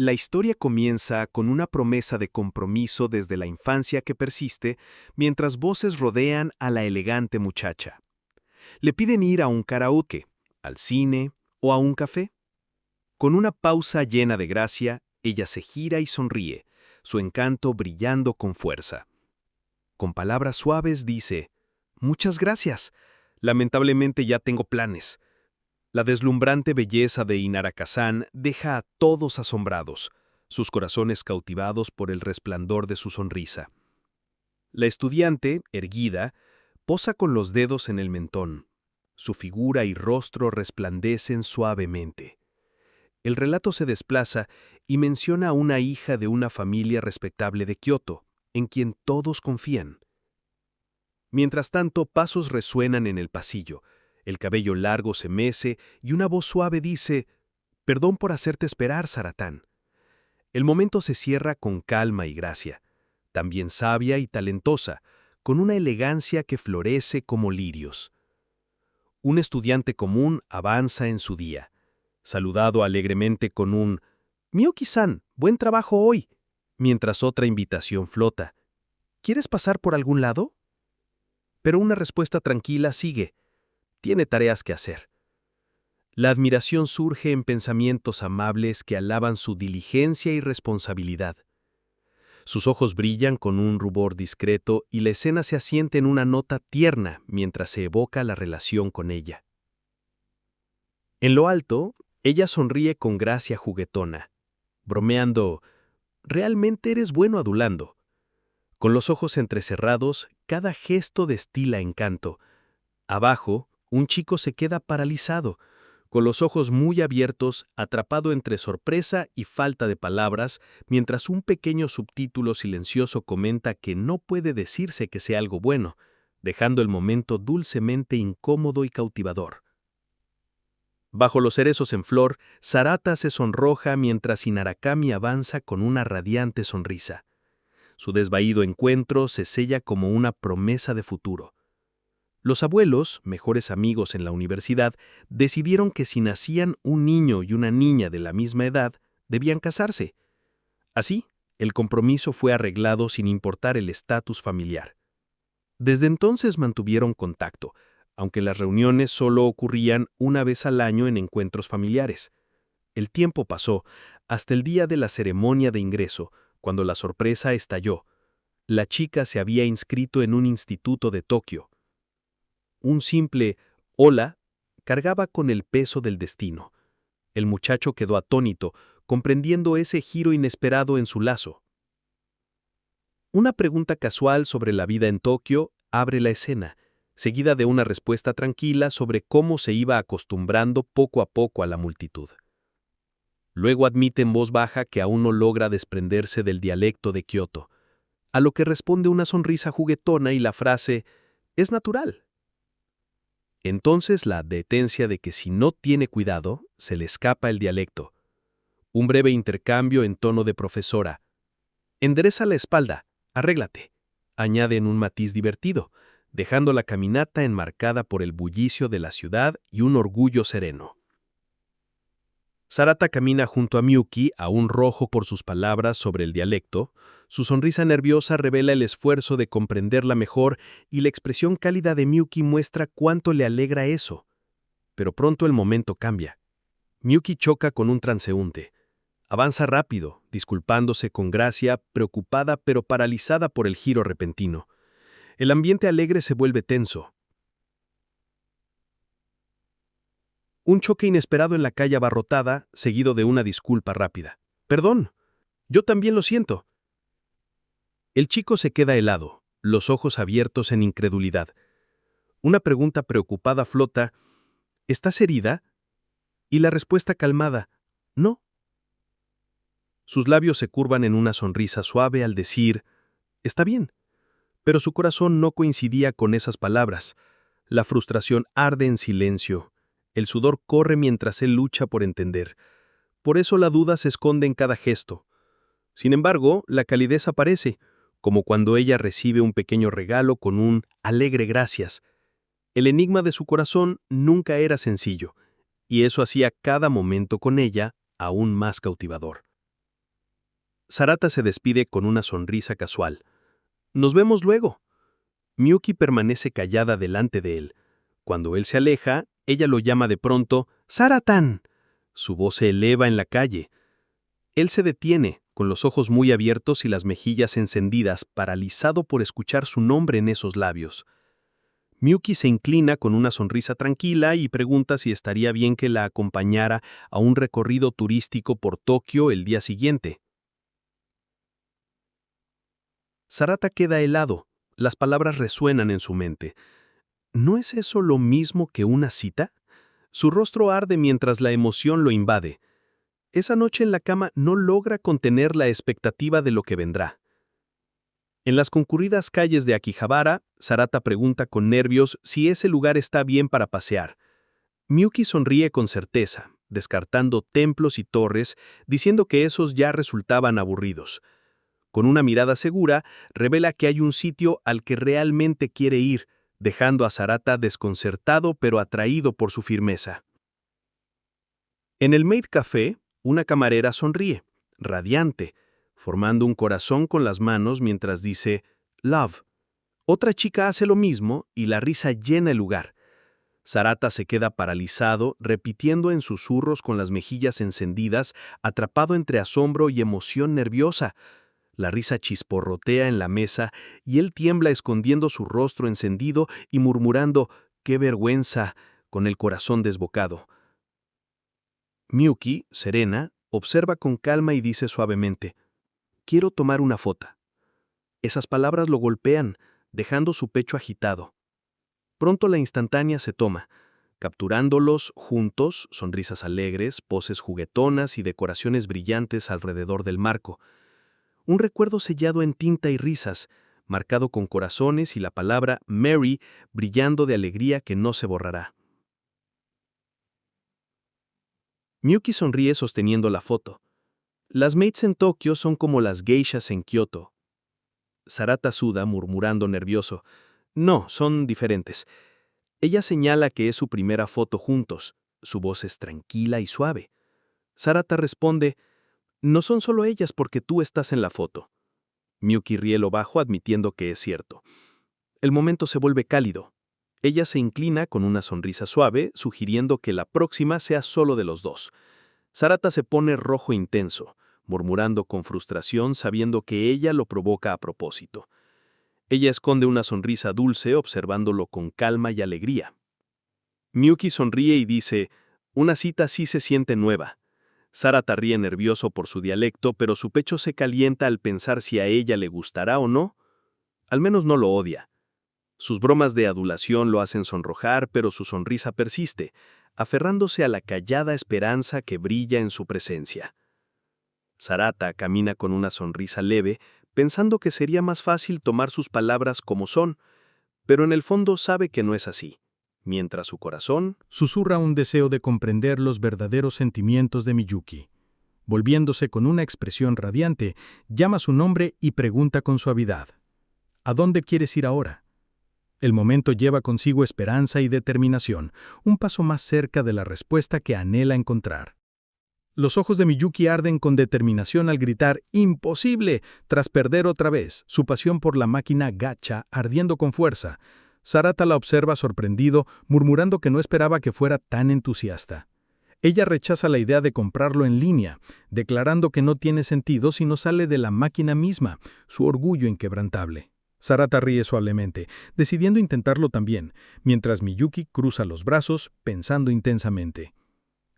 La historia comienza con una promesa de compromiso desde la infancia que persiste mientras voces rodean a la elegante muchacha. Le piden ir a un karaoke, al cine o a un café. Con una pausa llena de gracia, ella se gira y sonríe, su encanto brillando con fuerza. Con palabras suaves dice, «Muchas gracias. Lamentablemente ya tengo planes». La deslumbrante belleza de Inarakazán deja a todos asombrados, sus corazones cautivados por el resplandor de su sonrisa. La estudiante, erguida, posa con los dedos en el mentón. Su figura y rostro resplandecen suavemente. El relato se desplaza y menciona a una hija de una familia respetable de Kioto, en quien todos confían. Mientras tanto, pasos resuenan en el pasillo. El cabello largo se mece y una voz suave dice, «Perdón por hacerte esperar, Saratán». El momento se cierra con calma y gracia, también sabia y talentosa, con una elegancia que florece como lirios. Un estudiante común avanza en su día, saludado alegremente con un «Miyuki-san, buen trabajo hoy», mientras otra invitación flota. «¿Quieres pasar por algún lado?». Pero una respuesta tranquila sigue. Tiene tareas que hacer. La admiración surge en pensamientos amables que alaban su diligencia y responsabilidad. Sus ojos brillan con un rubor discreto y la escena se asiente en una nota tierna mientras se evoca la relación con ella. En lo alto, ella sonríe con gracia juguetona, bromeando, «Realmente eres bueno adulando». Con los ojos entrecerrados, cada gesto destila encanto. Abajo, un chico se queda paralizado, con los ojos muy abiertos, atrapado entre sorpresa y falta de palabras, mientras un pequeño subtítulo silencioso comenta que no puede decirse que sea algo bueno, dejando el momento dulcemente incómodo y cautivador. Bajo los cerezos en flor, Sarata se sonroja mientras Inarakami avanza con una radiante sonrisa. Su desvaído encuentro se sella como una promesa de futuro. Los abuelos, mejores amigos en la universidad, decidieron que si nacían un niño y una niña de la misma edad, debían casarse. Así, el compromiso fue arreglado sin importar el estatus familiar. Desde entonces mantuvieron contacto, aunque las reuniones solo ocurrían una vez al año en encuentros familiares. El tiempo pasó hasta el día de la ceremonia de ingreso, cuando la sorpresa estalló. La chica se había inscrito en un instituto de Tokio. Un simple «hola» cargaba con el peso del destino. El muchacho quedó atónito, comprendiendo ese giro inesperado en su lazo. Una pregunta casual sobre la vida en Tokio abre la escena, seguida de una respuesta tranquila sobre cómo se iba acostumbrando poco a poco a la multitud. Luego admite en voz baja que aún no logra desprenderse del dialecto de Kioto, a lo que responde una sonrisa juguetona y la frase «es natural». Entonces la advertencia de que si no tiene cuidado, se le escapa el dialecto. Un breve intercambio en tono de profesora. «Endereza la espalda, arréglate», añade en un matiz divertido, dejando la caminata enmarcada por el bullicio de la ciudad y un orgullo sereno. Sarata camina junto a Miyuki, aún rojo por sus palabras sobre el dialecto. Su sonrisa nerviosa revela el esfuerzo de comprenderla mejor y la expresión cálida de Miyuki muestra cuánto le alegra eso. Pero pronto el momento cambia. Miyuki choca con un transeúnte. Avanza rápido, disculpándose con gracia, preocupada pero paralizada por el giro repentino. El ambiente alegre se vuelve tenso. Un choque inesperado en la calle abarrotada, seguido de una disculpa rápida. «Perdón, yo también lo siento». El chico se queda helado, los ojos abiertos en incredulidad. Una pregunta preocupada flota, «¿Estás herida?». Y la respuesta calmada, «No». Sus labios se curvan en una sonrisa suave al decir, «Está bien». Pero su corazón no coincidía con esas palabras. La frustración arde en silencio. El sudor corre mientras él lucha por entender. Por eso la duda se esconde en cada gesto. Sin embargo, la calidez aparece, como cuando ella recibe un pequeño regalo con un alegre gracias. El enigma de su corazón nunca era sencillo, y eso hacía cada momento con ella aún más cautivador. Sarata se despide con una sonrisa casual. «Nos vemos luego». Miyuki permanece callada delante de él. Cuando él se aleja, ella lo llama de pronto, «¡Saratan!». Su voz se eleva en la calle. Él se detiene, con los ojos muy abiertos y las mejillas encendidas, paralizado por escuchar su nombre en esos labios. Miyuki se inclina con una sonrisa tranquila y pregunta si estaría bien que la acompañara a un recorrido turístico por Tokio el día siguiente. Sarata queda helado. Las palabras resuenan en su mente. ¿No es eso lo mismo que una cita? Su rostro arde mientras la emoción lo invade. Esa noche en la cama no logra contener la expectativa de lo que vendrá. En las concurridas calles de Akihabara, Sarata pregunta con nervios si ese lugar está bien para pasear. Miyuki sonríe con certeza, descartando templos y torres, diciendo que esos ya resultaban aburridos. Con una mirada segura, revela que hay un sitio al que realmente quiere ir, dejando a Sarata desconcertado pero atraído por su firmeza. En el Maid Café, una camarera sonríe, radiante, formando un corazón con las manos mientras dice «Love». Otra chica hace lo mismo y la risa llena el lugar. Sarata se queda paralizado, repitiendo en susurros con las mejillas encendidas, atrapado entre asombro y emoción nerviosa. La risa chisporrotea en la mesa y él tiembla escondiendo su rostro encendido y murmurando «¡Qué vergüenza!» con el corazón desbocado. Miyuki, serena, observa con calma y dice suavemente «Quiero tomar una foto». Esas palabras lo golpean, dejando su pecho agitado. Pronto la instantánea se toma, capturándolos juntos, sonrisas alegres, poses juguetonas y decoraciones brillantes alrededor del marco. Un recuerdo sellado en tinta y risas, marcado con corazones y la palabra Mary brillando de alegría que no se borrará. Miyuki sonríe sosteniendo la foto. Las maids en Tokio son como las geishas en Kioto. Sarata suda, murmurando nervioso. No, son diferentes. Ella señala que es su primera foto juntos. Su voz es tranquila y suave. Sarata responde, no son solo ellas porque tú estás en la foto. Miyuki ríe lo bajo admitiendo que es cierto. El momento se vuelve cálido. Ella se inclina con una sonrisa suave, sugiriendo que la próxima sea solo de los dos. Sarata se pone rojo intenso, murmurando con frustración sabiendo que ella lo provoca a propósito. Ella esconde una sonrisa dulce observándolo con calma y alegría. Miyuki sonríe y dice, una cita sí se siente nueva. Sarata ríe nervioso por su dialecto, pero su pecho se calienta al pensar si a ella le gustará o no. Al menos no lo odia. Sus bromas de adulación lo hacen sonrojar, pero su sonrisa persiste, aferrándose a la callada esperanza que brilla en su presencia. Sarata camina con una sonrisa leve, pensando que sería más fácil tomar sus palabras como son, pero en el fondo sabe que no es así, mientras su corazón susurra un deseo de comprender los verdaderos sentimientos de Miyuki. Volviéndose con una expresión radiante, llama su nombre y pregunta con suavidad, ¿a dónde quieres ir ahora? El momento lleva consigo esperanza y determinación, un paso más cerca de la respuesta que anhela encontrar. Los ojos de Miyuki arden con determinación al gritar «¡Imposible!» tras perder otra vez, su pasión por la máquina gacha ardiendo con fuerza. Sarata la observa sorprendido, murmurando que no esperaba que fuera tan entusiasta. Ella rechaza la idea de comprarlo en línea, declarando que no tiene sentido si no sale de la máquina misma, su orgullo inquebrantable. Sarata ríe suavemente, decidiendo intentarlo también, mientras Miyuki cruza los brazos, pensando intensamente.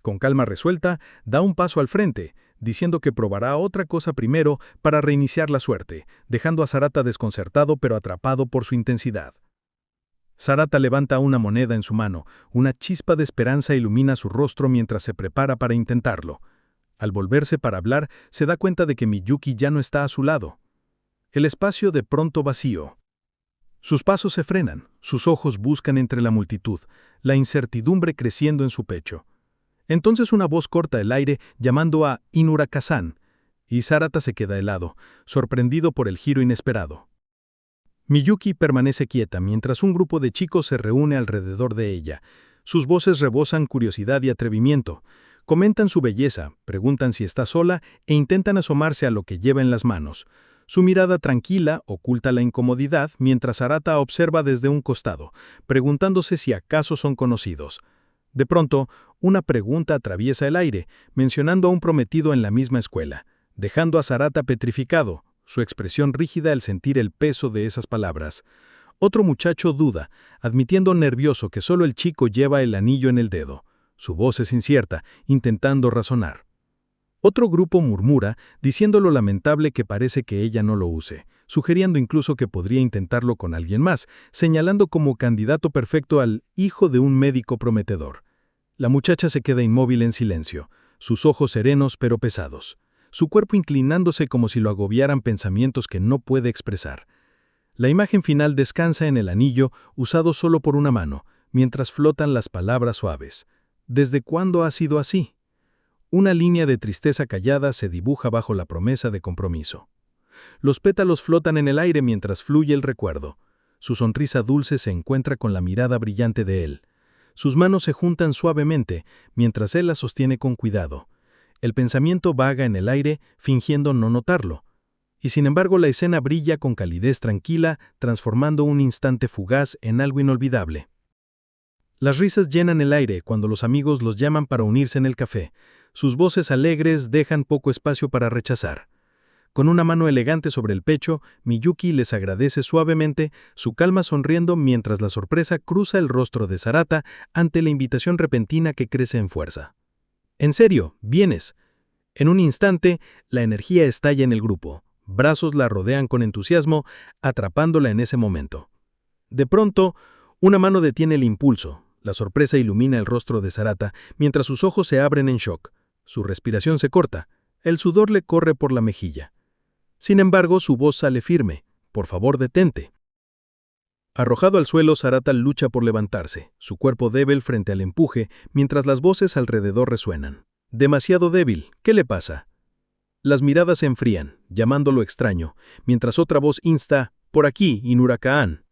Con calma resuelta, da un paso al frente, diciendo que probará otra cosa primero para reiniciar la suerte, dejando a Sarata desconcertado pero atrapado por su intensidad. Sarata levanta una moneda en su mano, una chispa de esperanza ilumina su rostro mientras se prepara para intentarlo. Al volverse para hablar, se da cuenta de que Miyuki ya no está a su lado. El espacio de pronto vacío. Sus pasos se frenan, sus ojos buscan entre la multitud, la incertidumbre creciendo en su pecho. Entonces una voz corta el aire llamando a Inuraka-san, y Sarata se queda helado, sorprendido por el giro inesperado. Miyuki permanece quieta mientras un grupo de chicos se reúne alrededor de ella. Sus voces rebosan curiosidad y atrevimiento. Comentan su belleza, preguntan si está sola e intentan asomarse a lo que lleva en las manos. Su mirada tranquila oculta la incomodidad mientras Sarata observa desde un costado, preguntándose si acaso son conocidos. De pronto, una pregunta atraviesa el aire, mencionando a un prometido en la misma escuela, dejando a Sarata petrificado, su expresión rígida al sentir el peso de esas palabras. Otro muchacho duda, admitiendo nervioso que solo el chico lleva el anillo en el dedo. Su voz es incierta, intentando razonar. Otro grupo murmura, diciendo lo lamentable que parece que ella no lo use, sugiriendo incluso que podría intentarlo con alguien más, señalando como candidato perfecto al hijo de un médico prometedor. La muchacha se queda inmóvil en silencio, sus ojos serenos pero pesados, su cuerpo inclinándose como si lo agobiaran pensamientos que no puede expresar. La imagen final descansa en el anillo usado solo por una mano, mientras flotan las palabras suaves. ¿Desde cuándo ha sido así? Una línea de tristeza callada se dibuja bajo la promesa de compromiso. Los pétalos flotan en el aire mientras fluye el recuerdo. Su sonrisa dulce se encuentra con la mirada brillante de él. Sus manos se juntan suavemente mientras él la sostiene con cuidado. El pensamiento vaga en el aire, fingiendo no notarlo. Y sin embargo la escena brilla con calidez tranquila, transformando un instante fugaz en algo inolvidable. Las risas llenan el aire cuando los amigos los llaman para unirse en el café. Sus voces alegres dejan poco espacio para rechazar. Con una mano elegante sobre el pecho, Miyuki les agradece suavemente, su calma sonriendo mientras la sorpresa cruza el rostro de Sarata ante la invitación repentina que crece en fuerza. «¿En serio? ¿Vienes?» En un instante, la energía estalla en el grupo. Brazos la rodean con entusiasmo, atrapándola en ese momento. De pronto, una mano detiene el impulso. La sorpresa ilumina el rostro de Sarata mientras sus ojos se abren en shock. Su respiración se corta. El sudor le corre por la mejilla. Sin embargo, su voz sale firme. «Por favor, detente». Arrojado al suelo, Sarata lucha por levantarse, su cuerpo débil frente al empuje, mientras las voces alrededor resuenan. «Demasiado débil. ¿Qué le pasa?» Las miradas se enfrían, llamándolo extraño, mientras otra voz insta: «Por aquí, Inura-Kaan».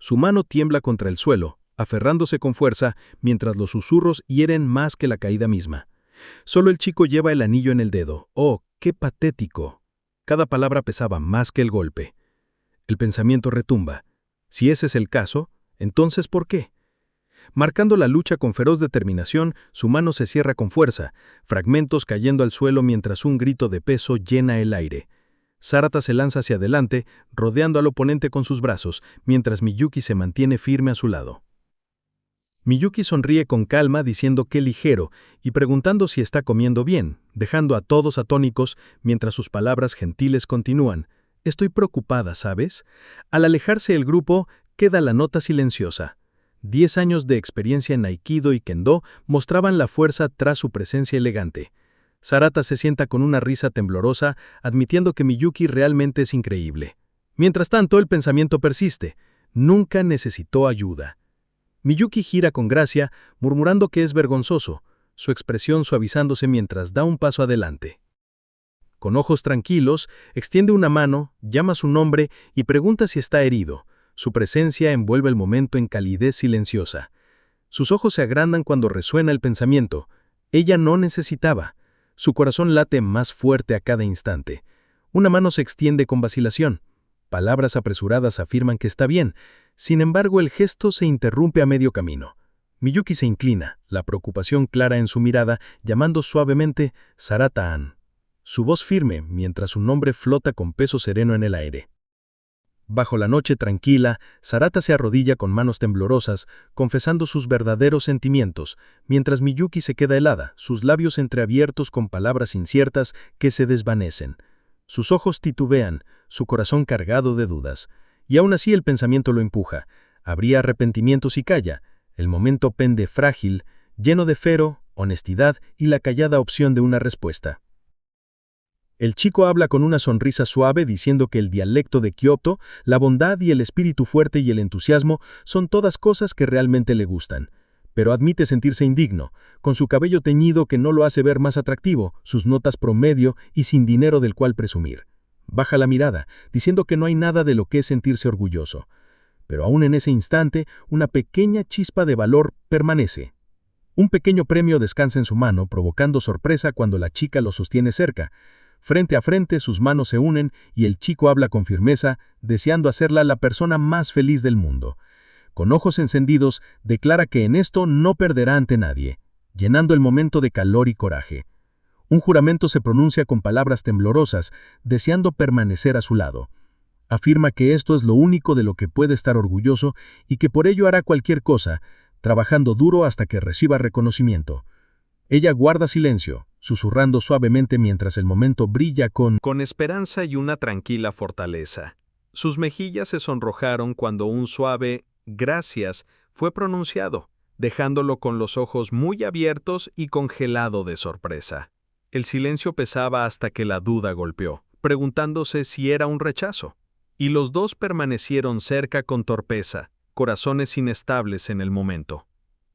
Su mano tiembla contra el suelo, aferrándose con fuerza, mientras los susurros hieren más que la caída misma. Solo el chico lleva el anillo en el dedo. ¡Oh, qué patético! Cada palabra pesaba más que el golpe. El pensamiento retumba. Si ese es el caso, entonces ¿por qué? Marcando la lucha con feroz determinación, su mano se cierra con fuerza, fragmentos cayendo al suelo mientras un grito de peso llena el aire. Sarata se lanza hacia adelante, rodeando al oponente con sus brazos, mientras Miyuki se mantiene firme a su lado. Miyuki sonríe con calma diciendo qué ligero y preguntando si está comiendo bien, dejando a todos atónicos mientras sus palabras gentiles continúan. «Estoy preocupada, ¿sabes?» Al alejarse el grupo, queda la nota silenciosa. 10 años de experiencia en Aikido y Kendo mostraban la fuerza tras su presencia elegante. Sarata se sienta con una risa temblorosa, admitiendo que Miyuki realmente es increíble. Mientras tanto, el pensamiento persiste. Nunca necesitó ayuda. Miyuki gira con gracia, murmurando que es vergonzoso, su expresión suavizándose mientras da un paso adelante. Con ojos tranquilos, extiende una mano, llama su nombre y pregunta si está herido. Su presencia envuelve el momento en calidez silenciosa. Sus ojos se agrandan cuando resuena el pensamiento. Ella no necesitaba. Su corazón late más fuerte a cada instante. Una mano se extiende con vacilación. Palabras apresuradas afirman que está bien. Sin embargo, el gesto se interrumpe a medio camino. Miyuki se inclina, la preocupación clara en su mirada, llamando suavemente Sarata-an. Su voz firme, mientras su nombre flota con peso sereno en el aire. Bajo la noche tranquila, Sarata se arrodilla con manos temblorosas, confesando sus verdaderos sentimientos, mientras Miyuki se queda helada, sus labios entreabiertos con palabras inciertas que se desvanecen. Sus ojos titubean, su corazón cargado de dudas. Y aún así el pensamiento lo empuja. Habría arrepentimiento si calla. El momento pende frágil, lleno de fero, honestidad y la callada opción de una respuesta. El chico habla con una sonrisa suave diciendo que el dialecto de Kioto, la bondad y el espíritu fuerte y el entusiasmo son todas cosas que realmente le gustan. Pero admite sentirse indigno, con su cabello teñido que no lo hace ver más atractivo, sus notas promedio y sin dinero del cual presumir. Baja la mirada, diciendo que no hay nada de lo que sentirse orgulloso. Pero aún en ese instante, una pequeña chispa de valor permanece. Un pequeño premio descansa en su mano, provocando sorpresa cuando la chica lo sostiene cerca. Frente a frente, sus manos se unen y el chico habla con firmeza, deseando hacerla la persona más feliz del mundo. Con ojos encendidos, declara que en esto no perderá ante nadie, llenando el momento de calor y coraje. Un juramento se pronuncia con palabras temblorosas, deseando permanecer a su lado. Afirma que esto es lo único de lo que puede estar orgulloso y que por ello hará cualquier cosa, trabajando duro hasta que reciba reconocimiento. Ella guarda silencio, susurrando suavemente mientras el momento brilla con esperanza y una tranquila fortaleza. Sus mejillas se sonrojaron cuando un suave «gracias» fue pronunciado, dejándolo con los ojos muy abiertos y congelado de sorpresa. El silencio pesaba hasta que la duda golpeó, preguntándose si era un rechazo. Y los dos permanecieron cerca con torpeza, corazones inestables en el momento.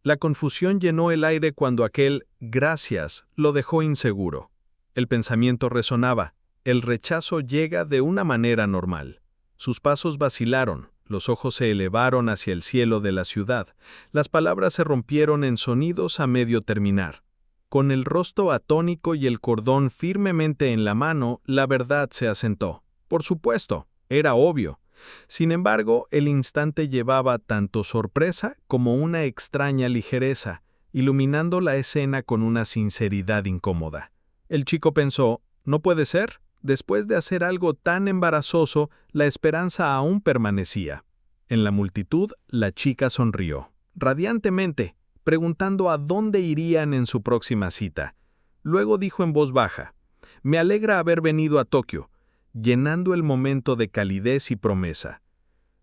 La confusión llenó el aire cuando aquel «gracias» lo dejó inseguro. El pensamiento resonaba, el rechazo llega de una manera normal. Sus pasos vacilaron, los ojos se elevaron hacia el cielo de la ciudad, las palabras se rompieron en sonidos a medio terminar. Con el rostro atónico y el cordón firmemente en la mano, la verdad se asentó. Por supuesto, era obvio. Sin embargo, el instante llevaba tanto sorpresa como una extraña ligereza, iluminando la escena con una sinceridad incómoda. El chico pensó, ¿no puede ser? Después de hacer algo tan embarazoso, la esperanza aún permanecía. En la multitud, la chica sonrió, radiantemente, preguntando a dónde irían en su próxima cita. Luego dijo en voz baja, «Me alegra haber venido a Tokio», llenando el momento de calidez y promesa.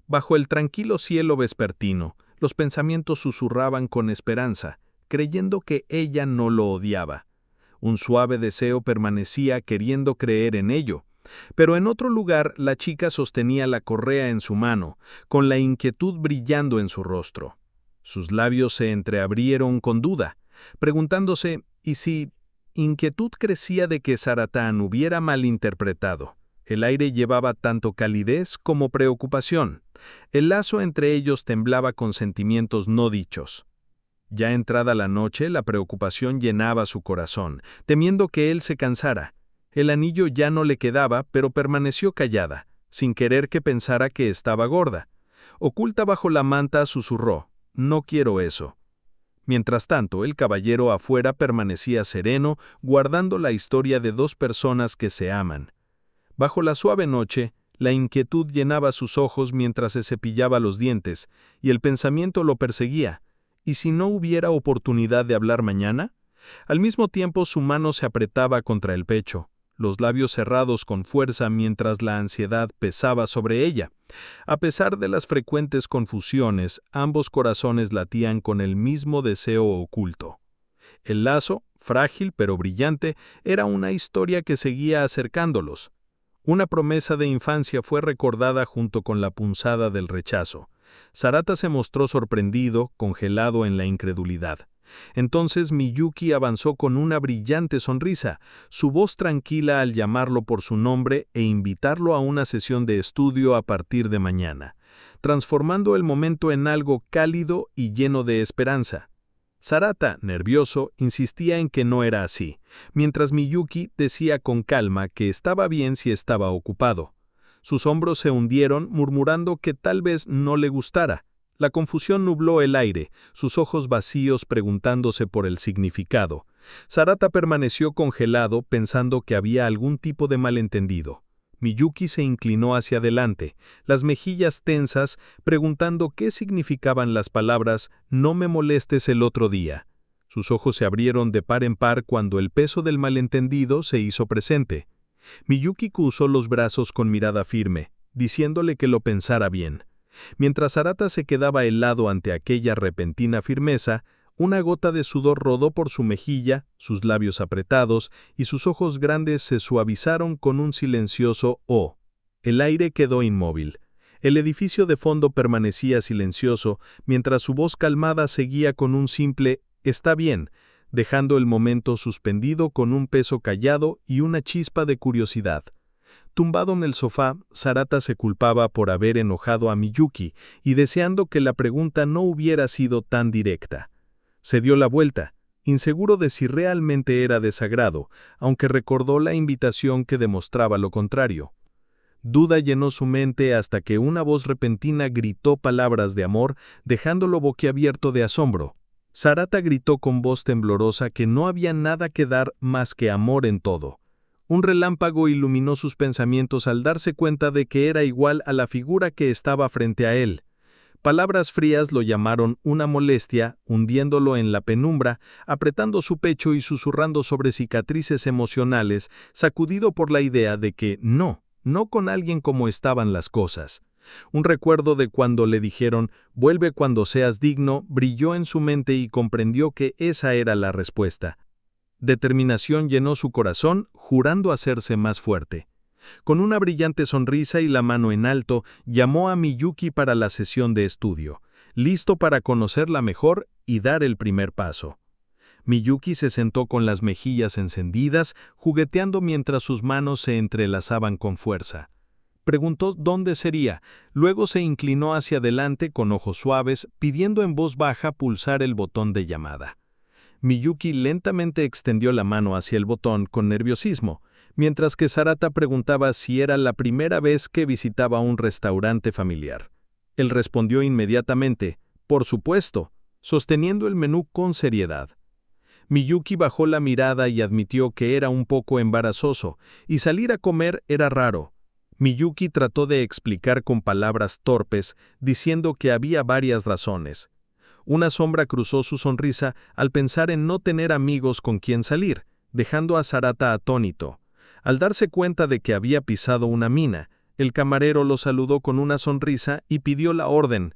Bajo el tranquilo cielo vespertino, los pensamientos susurraban con esperanza, creyendo que ella no lo odiaba. Un suave deseo permanecía queriendo creer en ello, pero en otro lugar la chica sostenía la correa en su mano, con la inquietud brillando en su rostro. Sus labios se entreabrieron con duda, preguntándose ¿y si inquietud crecía de que Saratán hubiera malinterpretado? El aire llevaba tanto calidez como preocupación. El lazo entre ellos temblaba con sentimientos no dichos. Ya entrada la noche, la preocupación llenaba su corazón, temiendo que él se cansara. El anillo ya no le quedaba, pero permaneció callada, sin querer que pensara que estaba gorda. Oculta bajo la manta, susurró, «No quiero eso». Mientras tanto, el caballero afuera permanecía sereno, guardando la historia de dos personas que se aman. Bajo la suave noche, la inquietud llenaba sus ojos mientras se cepillaba los dientes, y el pensamiento lo perseguía. ¿Y si no hubiera oportunidad de hablar mañana? Al mismo tiempo su mano se apretaba contra el pecho, los labios cerrados con fuerza mientras la ansiedad pesaba sobre ella. A pesar de las frecuentes confusiones, ambos corazones latían con el mismo deseo oculto. El lazo, frágil pero brillante, era una historia que seguía acercándolos. Una promesa de infancia fue recordada junto con la punzada del rechazo. Sarata se mostró sorprendido, congelado en la incredulidad. Entonces Miyuki avanzó con una brillante sonrisa, su voz tranquila al llamarlo por su nombre e invitarlo a una sesión de estudio a partir de mañana, transformando el momento en algo cálido y lleno de esperanza. Sarata, nervioso, insistía en que no era así, mientras Miyuki decía con calma que estaba bien si estaba ocupado. Sus hombros se hundieron, murmurando que tal vez no le gustara. La confusión nubló el aire, sus ojos vacíos preguntándose por el significado. Sarata permaneció congelado, pensando que había algún tipo de malentendido. Miyuki se inclinó hacia adelante, las mejillas tensas, preguntando qué significaban las palabras «no me molestes el otro día». Sus ojos se abrieron de par en par cuando el peso del malentendido se hizo presente. Miyuki cruzó los brazos con mirada firme, diciéndole que lo pensara bien. Mientras Sarata se quedaba helado ante aquella repentina firmeza, una gota de sudor rodó por su mejilla, sus labios apretados y sus ojos grandes se suavizaron con un silencioso «oh». El aire quedó inmóvil. El edificio de fondo permanecía silencioso, mientras su voz calmada seguía con un simple «está bien», dejando el momento suspendido con un peso callado y una chispa de curiosidad. Tumbado en el sofá, Sarata se culpaba por haber enojado a Miyuki y deseando que la pregunta no hubiera sido tan directa. Se dio la vuelta, inseguro de si realmente era desagrado, aunque recordó la invitación que demostraba lo contrario. Duda llenó su mente hasta que una voz repentina gritó palabras de amor, dejándolo boquiabierto de asombro. Sarata gritó con voz temblorosa que no había nada que dar más que amor en todo. Un relámpago iluminó sus pensamientos al darse cuenta de que era igual a la figura que estaba frente a él. Palabras frías lo llamaron una molestia, hundiéndolo en la penumbra, apretando su pecho y susurrando sobre cicatrices emocionales, sacudido por la idea de que no con alguien como estaban las cosas. Un recuerdo de cuando le dijeron, vuelve cuando seas digno, brilló en su mente y comprendió que esa era la respuesta. Determinación llenó su corazón, jurando hacerse más fuerte. Con una brillante sonrisa y la mano en alto, llamó a Miyuki para la sesión de estudio, listo para conocerla mejor y dar el primer paso. Miyuki se sentó con las mejillas encendidas, jugueteando mientras sus manos se entrelazaban con fuerza. Preguntó dónde sería, luego se inclinó hacia adelante con ojos suaves, pidiendo en voz baja pulsar el botón de llamada. Miyuki lentamente extendió la mano hacia el botón con nerviosismo, mientras que Sarata preguntaba si era la primera vez que visitaba un restaurante familiar. Él respondió inmediatamente, por supuesto, sosteniendo el menú con seriedad. Miyuki bajó la mirada y admitió que era un poco embarazoso, y salir a comer era raro. Miyuki trató de explicar con palabras torpes, diciendo que había varias razones. Una sombra cruzó su sonrisa al pensar en no tener amigos con quien salir, dejando a Sarata atónito. Al darse cuenta de que había pisado una mina, el camarero lo saludó con una sonrisa y pidió la orden.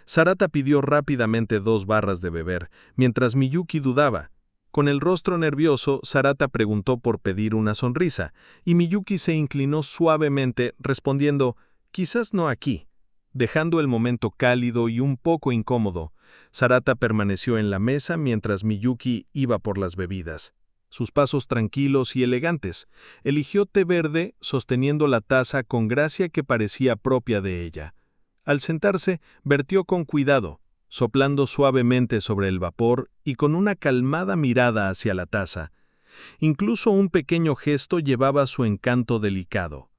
Sarata pidió rápidamente 2 barras de beber, mientras Miyuki dudaba. Con el rostro nervioso, Sarata preguntó por pedir una sonrisa, y Miyuki se inclinó suavemente, respondiendo, «Quizás no aquí». Dejando el momento cálido y un poco incómodo, Sarata permaneció en la mesa mientras Miyuki iba por las bebidas. Sus pasos tranquilos y elegantes. Eligió té verde, sosteniendo la taza con gracia que parecía propia de ella. Al sentarse, vertió con cuidado, soplando suavemente sobre el vapor y con una calmada mirada hacia la taza. Incluso un pequeño gesto llevaba su encanto delicado.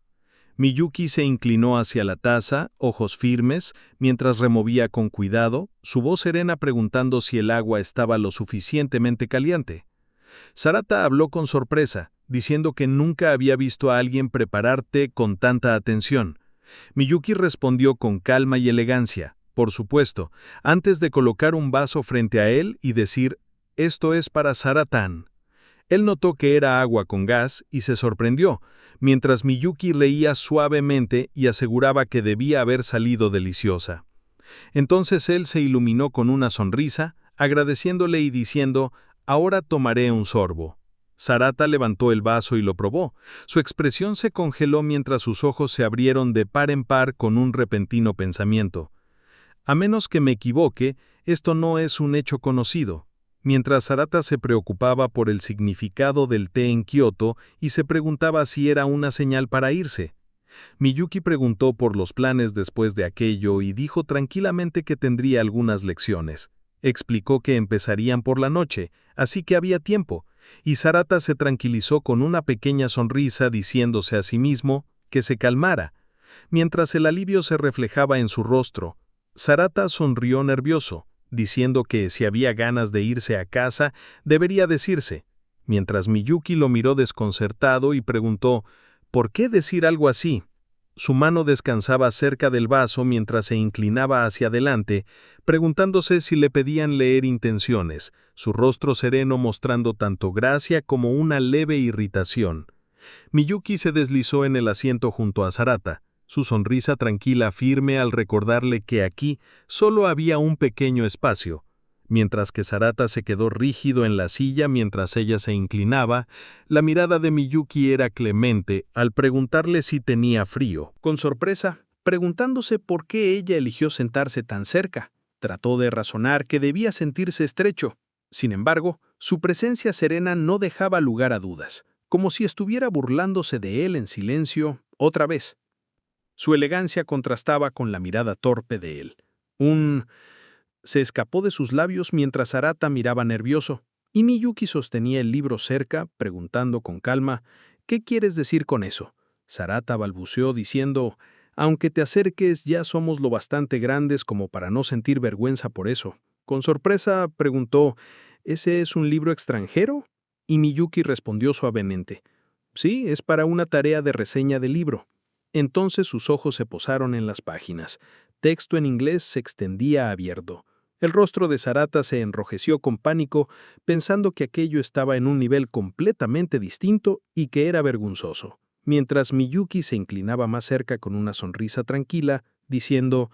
Miyuki se inclinó hacia la taza, ojos firmes, mientras removía con cuidado, su voz serena preguntando si el agua estaba lo suficientemente caliente. Sarata habló con sorpresa, diciendo que nunca había visto a alguien preparar té con tanta atención. Miyuki respondió con calma y elegancia, por supuesto, antes de colocar un vaso frente a él y decir, «Esto es para Saratan». Él notó que era agua con gas y se sorprendió, mientras Miyuki reía suavemente y aseguraba que debía haber salido deliciosa. Entonces él se iluminó con una sonrisa, agradeciéndole y diciendo, «Ahora tomaré un sorbo». Sarata levantó el vaso y lo probó. Su expresión se congeló mientras sus ojos se abrieron de par en par con un repentino pensamiento. A menos que me equivoque, esto no es un hecho conocido. Mientras Sarata se preocupaba por el significado del té en Kioto y se preguntaba si era una señal para irse. Miyuki preguntó por los planes después de aquello y dijo tranquilamente que tendría algunas lecciones. Explicó que empezarían por la noche, así que había tiempo, y Sarata se tranquilizó con una pequeña sonrisa diciéndose a sí mismo que se calmara. Mientras el alivio se reflejaba en su rostro, Sarata sonrió nervioso, diciendo que si había ganas de irse a casa, debería decirse, mientras Miyuki lo miró desconcertado y preguntó, ¿por qué decir algo así? Su mano descansaba cerca del vaso mientras se inclinaba hacia adelante, preguntándose si le pedían leer intenciones, su rostro sereno mostrando tanto gracia como una leve irritación. Miyuki se deslizó en el asiento junto a Sarata, su sonrisa tranquila firme al recordarle que aquí solo había un pequeño espacio. Mientras que Sarata se quedó rígido en la silla mientras ella se inclinaba, la mirada de Miyuki era clemente al preguntarle si tenía frío. Con sorpresa, preguntándose por qué ella eligió sentarse tan cerca, trató de razonar que debía sentirse estrecho. Sin embargo, su presencia serena no dejaba lugar a dudas, como si estuviera burlándose de él en silencio otra vez. Su elegancia contrastaba con la mirada torpe de él. Se escapó de sus labios mientras Sarata miraba nervioso. Y Miyuki sostenía el libro cerca, preguntando con calma, ¿qué quieres decir con eso? Sarata balbuceó diciendo, aunque te acerques ya somos lo bastante grandes como para no sentir vergüenza por eso. Con sorpresa preguntó, ¿ese es un libro extranjero? Y Miyuki respondió suavemente, sí, es para una tarea de reseña de libro. Entonces sus ojos se posaron en las páginas. Texto en inglés se extendía abierto. El rostro de Sarata se enrojeció con pánico, pensando que aquello estaba en un nivel completamente distinto y que era vergonzoso, mientras Miyuki se inclinaba más cerca con una sonrisa tranquila, diciendo,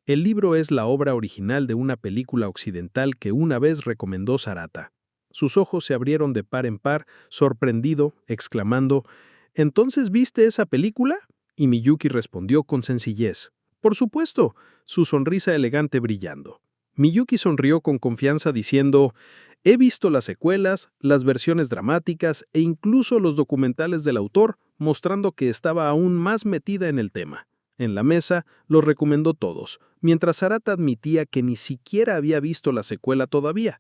el libro es la obra original de una película occidental que una vez recomendó Sarata. Sus ojos se abrieron de par en par, sorprendido, exclamando, ¿entonces viste esa película? Y Miyuki respondió con sencillez, por supuesto, su sonrisa elegante brillando. Miyuki sonrió con confianza diciendo, he visto las secuelas, las versiones dramáticas e incluso los documentales del autor, mostrando que estaba aún más metida en el tema. En la mesa los recomendó todos, mientras Sarata admitía que ni siquiera había visto la secuela todavía.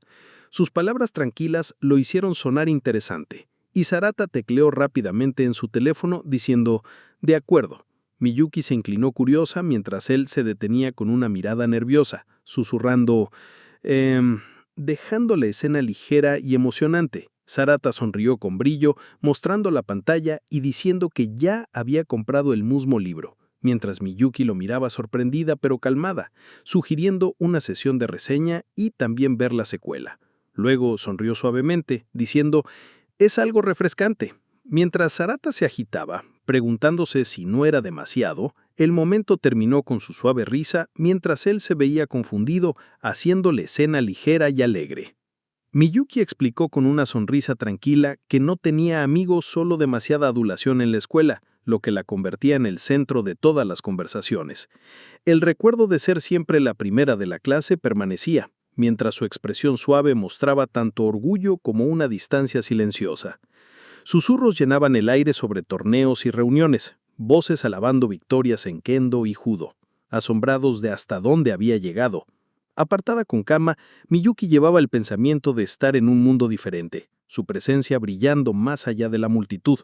Sus palabras tranquilas lo hicieron sonar interesante, y Sarata tecleó rápidamente en su teléfono diciendo, de acuerdo. Miyuki se inclinó curiosa mientras él se detenía con una mirada nerviosa, susurrando, dejando la escena ligera y emocionante. Sarata sonrió con brillo, mostrando la pantalla y diciendo que ya había comprado el mismo libro, mientras Miyuki lo miraba sorprendida pero calmada, sugiriendo una sesión de reseña y también ver la secuela. Luego sonrió suavemente, diciendo, es algo refrescante. Mientras Sarata se agitaba, preguntándose si no era demasiado, el momento terminó con su suave risa mientras él se veía confundido, haciéndole escena ligera y alegre. Miyuki explicó con una sonrisa tranquila que no tenía amigos, solo demasiada adulación en la escuela, lo que la convertía en el centro de todas las conversaciones. El recuerdo de ser siempre la primera de la clase permanecía, mientras su expresión suave mostraba tanto orgullo como una distancia silenciosa. Susurros llenaban el aire sobre torneos y reuniones, voces alabando victorias en kendo y judo, asombrados de hasta dónde había llegado. Apartada con calma, Miyuki llevaba el pensamiento de estar en un mundo diferente, su presencia brillando más allá de la multitud.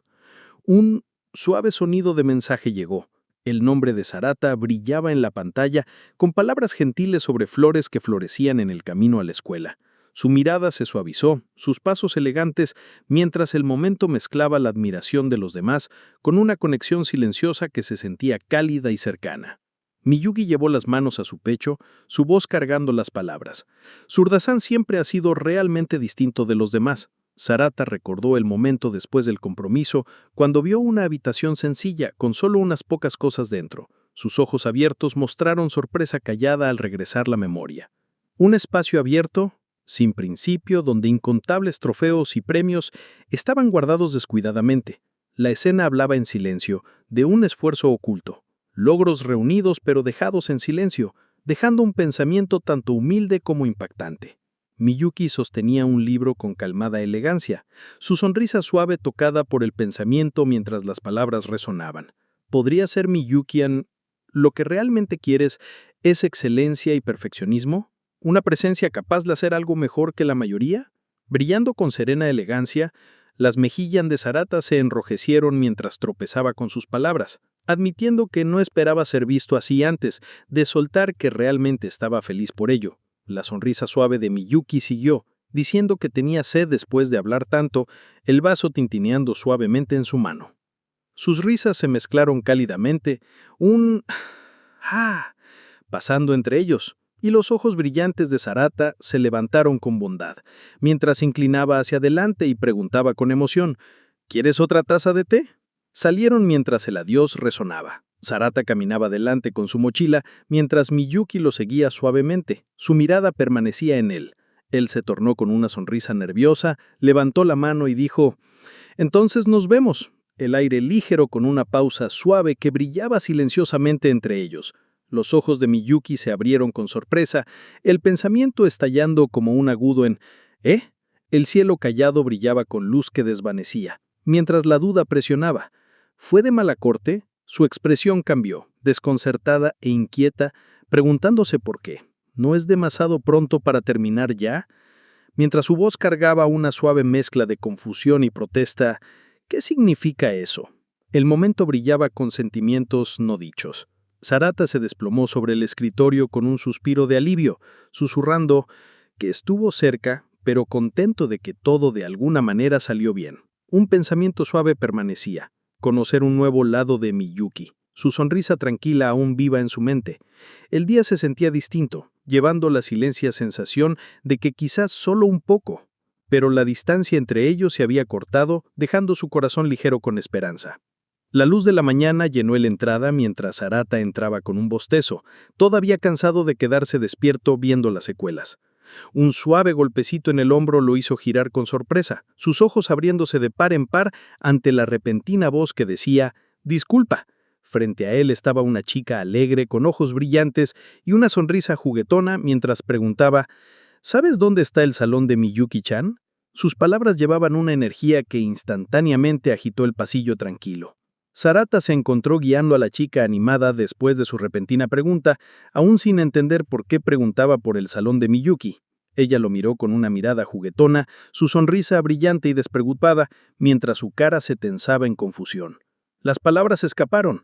Un suave sonido de mensaje llegó. El nombre de Sarata brillaba en la pantalla con palabras gentiles sobre flores que florecían en el camino a la escuela. Su mirada se suavizó, sus pasos elegantes, mientras el momento mezclaba la admiración de los demás con una conexión silenciosa que se sentía cálida y cercana. Miyuki llevó las manos a su pecho, su voz cargando las palabras. Surda-san siempre ha sido realmente distinto de los demás. Sarata recordó el momento después del compromiso, cuando vio una habitación sencilla con solo unas pocas cosas dentro. Sus ojos abiertos mostraron sorpresa callada al regresar la memoria. Un espacio abierto, sin principio, donde incontables trofeos y premios estaban guardados descuidadamente. La escena hablaba en silencio, de un esfuerzo oculto. Logros reunidos pero dejados en silencio, dejando un pensamiento tanto humilde como impactante. Miyuki sostenía un libro con calmada elegancia, su sonrisa suave tocada por el pensamiento mientras las palabras resonaban. ¿Podría ser Miyukian lo que realmente quieres es excelencia y perfeccionismo? ¿Una presencia capaz de hacer algo mejor que la mayoría? Brillando con serena elegancia, las mejillas de Sarata se enrojecieron mientras tropezaba con sus palabras, admitiendo que no esperaba ser visto así antes, de soltar que realmente estaba feliz por ello. La sonrisa suave de Miyuki siguió, diciendo que tenía sed después de hablar tanto, el vaso tintineando suavemente en su mano. Sus risas se mezclaron cálidamente, un ¡ah! Pasando entre ellos, y los ojos brillantes de Sarata se levantaron con bondad, mientras se inclinaba hacia adelante y preguntaba con emoción, ¿quieres otra taza de té? Salieron mientras el adiós resonaba. Sarata caminaba adelante con su mochila, mientras Miyuki lo seguía suavemente. Su mirada permanecía en él. Él se tornó con una sonrisa nerviosa, levantó la mano y dijo, «Entonces nos vemos». El aire ligero con una pausa suave que brillaba silenciosamente entre ellos. Los ojos de Miyuki se abrieron con sorpresa, el pensamiento estallando como un agudo en «¿Eh?». El cielo callado brillaba con luz que desvanecía, mientras la duda presionaba. ¿Fue de mala corte? Su expresión cambió, desconcertada e inquieta, preguntándose por qué. ¿No es demasiado pronto para terminar ya? mientras su voz cargaba una suave mezcla de confusión y protesta. ¿Qué significa eso? El momento brillaba con sentimientos no dichos. Sarata se desplomó sobre el escritorio con un suspiro de alivio, susurrando que estuvo cerca, pero contento de que todo de alguna manera salió bien. Un pensamiento suave permanecía: conocer un nuevo lado de Miyuki, su sonrisa tranquila aún viva en su mente. El día se sentía distinto, llevando la silencia sensación de que quizás solo un poco, pero la distancia entre ellos se había cortado, dejando su corazón ligero con esperanza. La luz de la mañana llenó la entrada mientras Sarata entraba con un bostezo, todavía cansado de quedarse despierto viendo las secuelas. Un suave golpecito en el hombro lo hizo girar con sorpresa, sus ojos abriéndose de par en par ante la repentina voz que decía: «Disculpa». Frente a él estaba una chica alegre con ojos brillantes y una sonrisa juguetona mientras preguntaba: «¿Sabes dónde está el salón de Miyuki-chan?». Sus palabras llevaban una energía que instantáneamente agitó el pasillo tranquilo. Sarata se encontró guiando a la chica animada después de su repentina pregunta, aún sin entender por qué preguntaba por el salón de Miyuki. Ella lo miró con una mirada juguetona, su sonrisa brillante y despreocupada, mientras su cara se tensaba en confusión. Las palabras escaparon.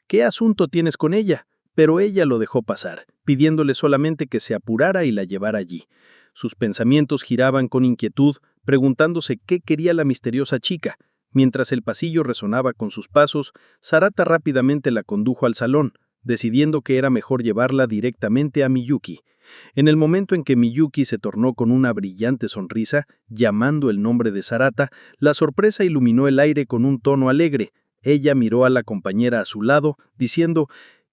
«¿Qué asunto tienes con ella?». Pero ella lo dejó pasar, pidiéndole solamente que se apurara y la llevara allí. Sus pensamientos giraban con inquietud, preguntándose qué quería la misteriosa chica. Mientras el pasillo resonaba con sus pasos, Sarata rápidamente la condujo al salón, decidiendo que era mejor llevarla directamente a Miyuki. En el momento en que Miyuki se tornó con una brillante sonrisa, llamando el nombre de Sarata, la sorpresa iluminó el aire con un tono alegre. Ella miró a la compañera a su lado, diciendo: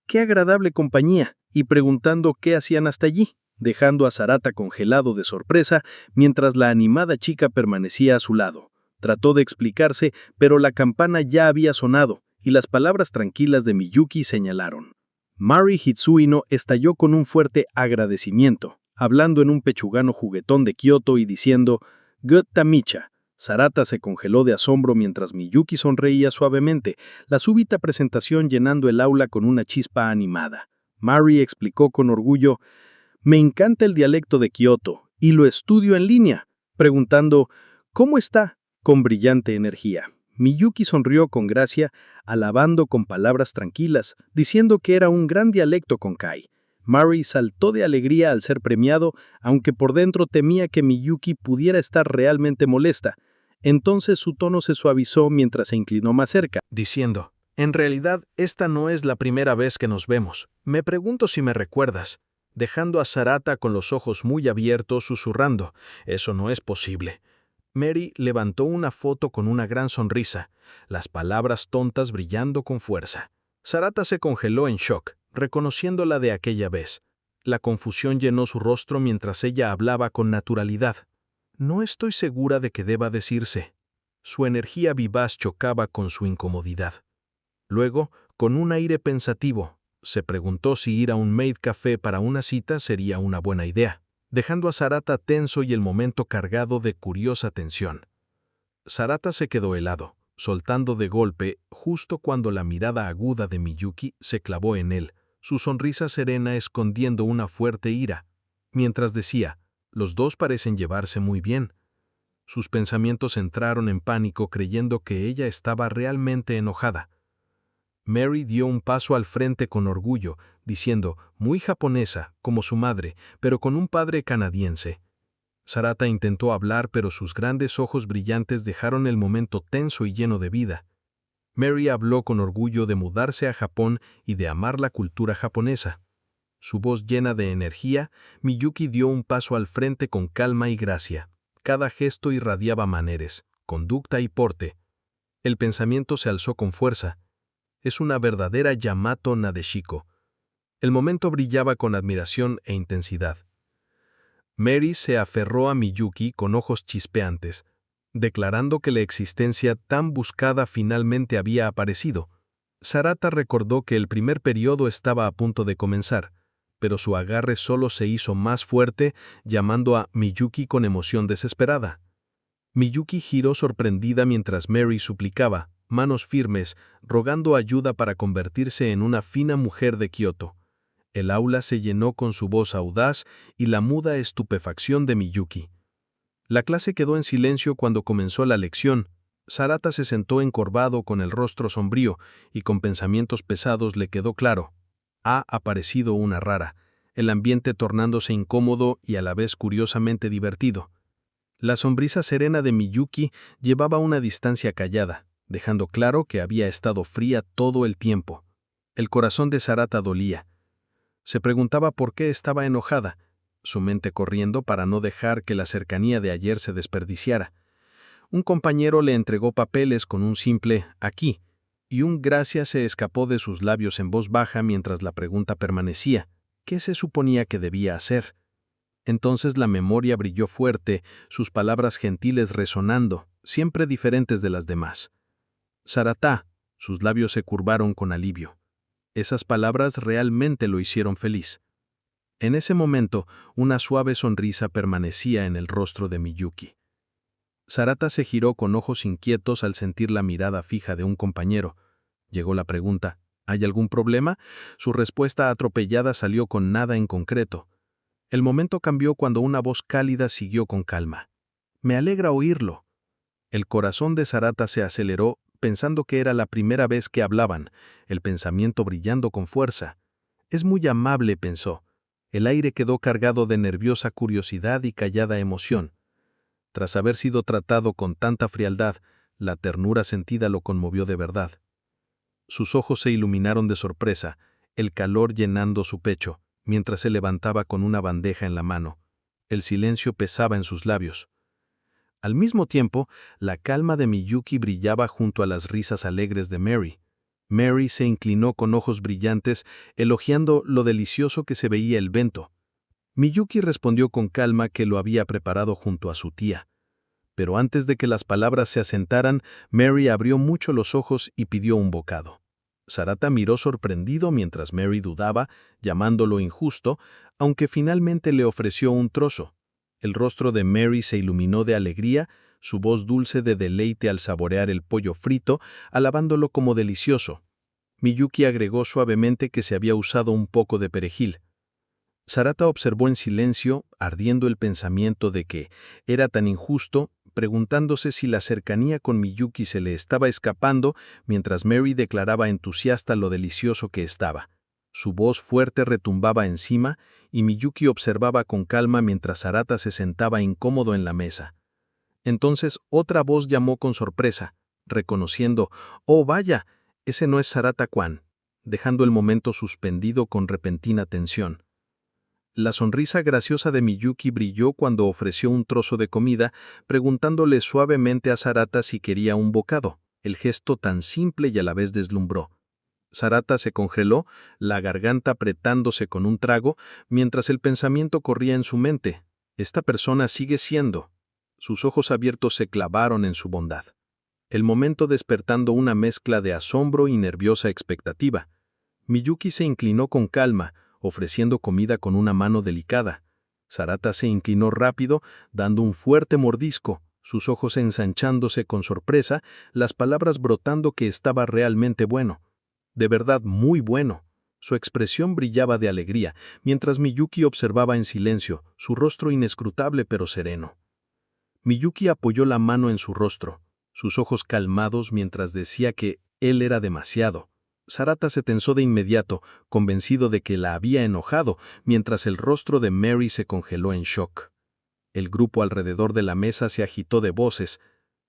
«¡Qué agradable compañía!», y preguntando qué hacían hasta allí, dejando a Sarata congelado de sorpresa mientras la animada chica permanecía a su lado. Trató de explicarse, pero la campana ya había sonado, y las palabras tranquilas de Miyuki señalaron. Mari Hitsuino estalló con un fuerte agradecimiento, hablando en un pechugano juguetón de Kioto y diciendo: «Good Tamicha». Sarata se congeló de asombro mientras Miyuki sonreía suavemente, la súbita presentación llenando el aula con una chispa animada. Mari explicó con orgullo: «Me encanta el dialecto de Kioto, y lo estudio en línea», preguntando: «¿Cómo está?», con brillante energía. Miyuki sonrió con gracia, alabando con palabras tranquilas, diciendo que era un gran dialecto Konkai. Mari saltó de alegría al ser premiado, aunque por dentro temía que Miyuki pudiera estar realmente molesta. Entonces su tono se suavizó mientras se inclinó más cerca, diciendo: «En realidad, esta no es la primera vez que nos vemos. Me pregunto si me recuerdas», dejando a Sarata con los ojos muy abiertos, susurrando: «Eso no es posible». Mary levantó una foto con una gran sonrisa, las palabras tontas brillando con fuerza. Sarata se congeló en shock, reconociéndola de aquella vez. La confusión llenó su rostro mientras ella hablaba con naturalidad. «No estoy segura de que deba decirse». Su energía vivaz chocaba con su incomodidad. Luego, con un aire pensativo, se preguntó si ir a un maid café para una cita sería una buena idea, dejando a Sarata tenso y el momento cargado de curiosa tensión. Sarata se quedó helado, soltando de golpe justo cuando la mirada aguda de Miyuki se clavó en él, su sonrisa serena escondiendo una fuerte ira, mientras decía: «Los dos parecen llevarse muy bien». Sus pensamientos entraron en pánico creyendo que ella estaba realmente enojada. Mary dio un paso al frente con orgullo, diciendo, muy japonesa, como su madre, pero con un padre canadiense. Sarata intentó hablar, pero sus grandes ojos brillantes dejaron el momento tenso y lleno de vida. Mary habló con orgullo de mudarse a Japón y de amar la cultura japonesa. Su voz llena de energía, Miyuki dio un paso al frente con calma y gracia. Cada gesto irradiaba maneres, conducta y porte. El pensamiento se alzó con fuerza. Es una verdadera Yamato Nadeshiko. El momento brillaba con admiración e intensidad. Mary se aferró a Miyuki con ojos chispeantes, declarando que la existencia tan buscada finalmente había aparecido. Sarata recordó que el primer periodo estaba a punto de comenzar, pero su agarre solo se hizo más fuerte, llamando a Miyuki con emoción desesperada. Miyuki giró sorprendida mientras Mary suplicaba, manos firmes, rogando ayuda para convertirse en una fina mujer de Kioto. El aula se llenó con su voz audaz y la muda estupefacción de Miyuki. La clase quedó en silencio cuando comenzó la lección. Sarata se sentó encorvado con el rostro sombrío y con pensamientos pesados le quedó claro. Ha aparecido una rara, el ambiente tornándose incómodo y a la vez curiosamente divertido. La sonrisa serena de Miyuki llevaba una distancia callada, dejando claro que había estado fría todo el tiempo. El corazón de Sarata dolía. Se preguntaba por qué estaba enojada, su mente corriendo para no dejar que la cercanía de ayer se desperdiciara. Un compañero le entregó papeles con un simple «aquí», y un gracias se escapó de sus labios en voz baja mientras la pregunta permanecía. ¿Qué se suponía que debía hacer? Entonces la memoria brilló fuerte, sus palabras gentiles resonando, siempre diferentes de las demás. Sarata, sus labios se curvaron con alivio. Esas palabras realmente lo hicieron feliz. En ese momento, una suave sonrisa permanecía en el rostro de Miyuki. Sarata se giró con ojos inquietos al sentir la mirada fija de un compañero. Llegó la pregunta, ¿hay algún problema? Su respuesta atropellada salió con nada en concreto. El momento cambió cuando una voz cálida siguió con calma. «Me alegra oírlo». El corazón de Sarata se aceleró, pensando que era la primera vez que hablaban, el pensamiento brillando con fuerza. «Es muy amable», pensó. El aire quedó cargado de nerviosa curiosidad y callada emoción. Tras haber sido tratado con tanta frialdad, la ternura sentida lo conmovió de verdad. Sus ojos se iluminaron de sorpresa, el calor llenando su pecho, mientras se levantaba con una bandeja en la mano. El silencio pesaba en sus labios. Al mismo tiempo, la calma de Miyuki brillaba junto a las risas alegres de Mary. Mary se inclinó con ojos brillantes, elogiando lo delicioso que se veía el bento. Miyuki respondió con calma que lo había preparado junto a su tía. Pero antes de que las palabras se asentaran, Mary abrió mucho los ojos y pidió un bocado. Sarata miró sorprendido mientras Mary dudaba, llamándolo injusto, aunque finalmente le ofreció un trozo. El rostro de Mary se iluminó de alegría, su voz dulce de deleite al saborear el pollo frito, alabándolo como delicioso. Miyuki agregó suavemente que se había usado un poco de perejil. Sarata observó en silencio, ardiendo el pensamiento de que era tan injusto, preguntándose si la cercanía con Miyuki se le estaba escapando, mientras Mary declaraba entusiasta lo delicioso que estaba. Su voz fuerte retumbaba encima, y Miyuki observaba con calma mientras Sarata se sentaba incómodo en la mesa. Entonces otra voz llamó con sorpresa, reconociendo, «Oh, vaya, ese no es Sarata-Kwan», dejando el momento suspendido con repentina tensión. La sonrisa graciosa de Miyuki brilló cuando ofreció un trozo de comida, preguntándole suavemente a Sarata si quería un bocado. El gesto tan simple y a la vez deslumbró. Sarata se congeló, la garganta apretándose con un trago, mientras el pensamiento corría en su mente. «Esta persona sigue siendo». Sus ojos abiertos se clavaron en su bondad. El momento despertando una mezcla de asombro y nerviosa expectativa. Miyuki se inclinó con calma, ofreciendo comida con una mano delicada. Sarata se inclinó rápido, dando un fuerte mordisco, sus ojos ensanchándose con sorpresa, las palabras brotando que estaba realmente bueno. De verdad muy bueno. Su expresión brillaba de alegría, mientras Miyuki observaba en silencio, su rostro inescrutable pero sereno. Miyuki apoyó la mano en su rostro, sus ojos calmados mientras decía que él era demasiado. Sarata se tensó de inmediato, convencido de que la había enojado, mientras el rostro de Mary se congeló en shock. El grupo alrededor de la mesa se agitó de voces.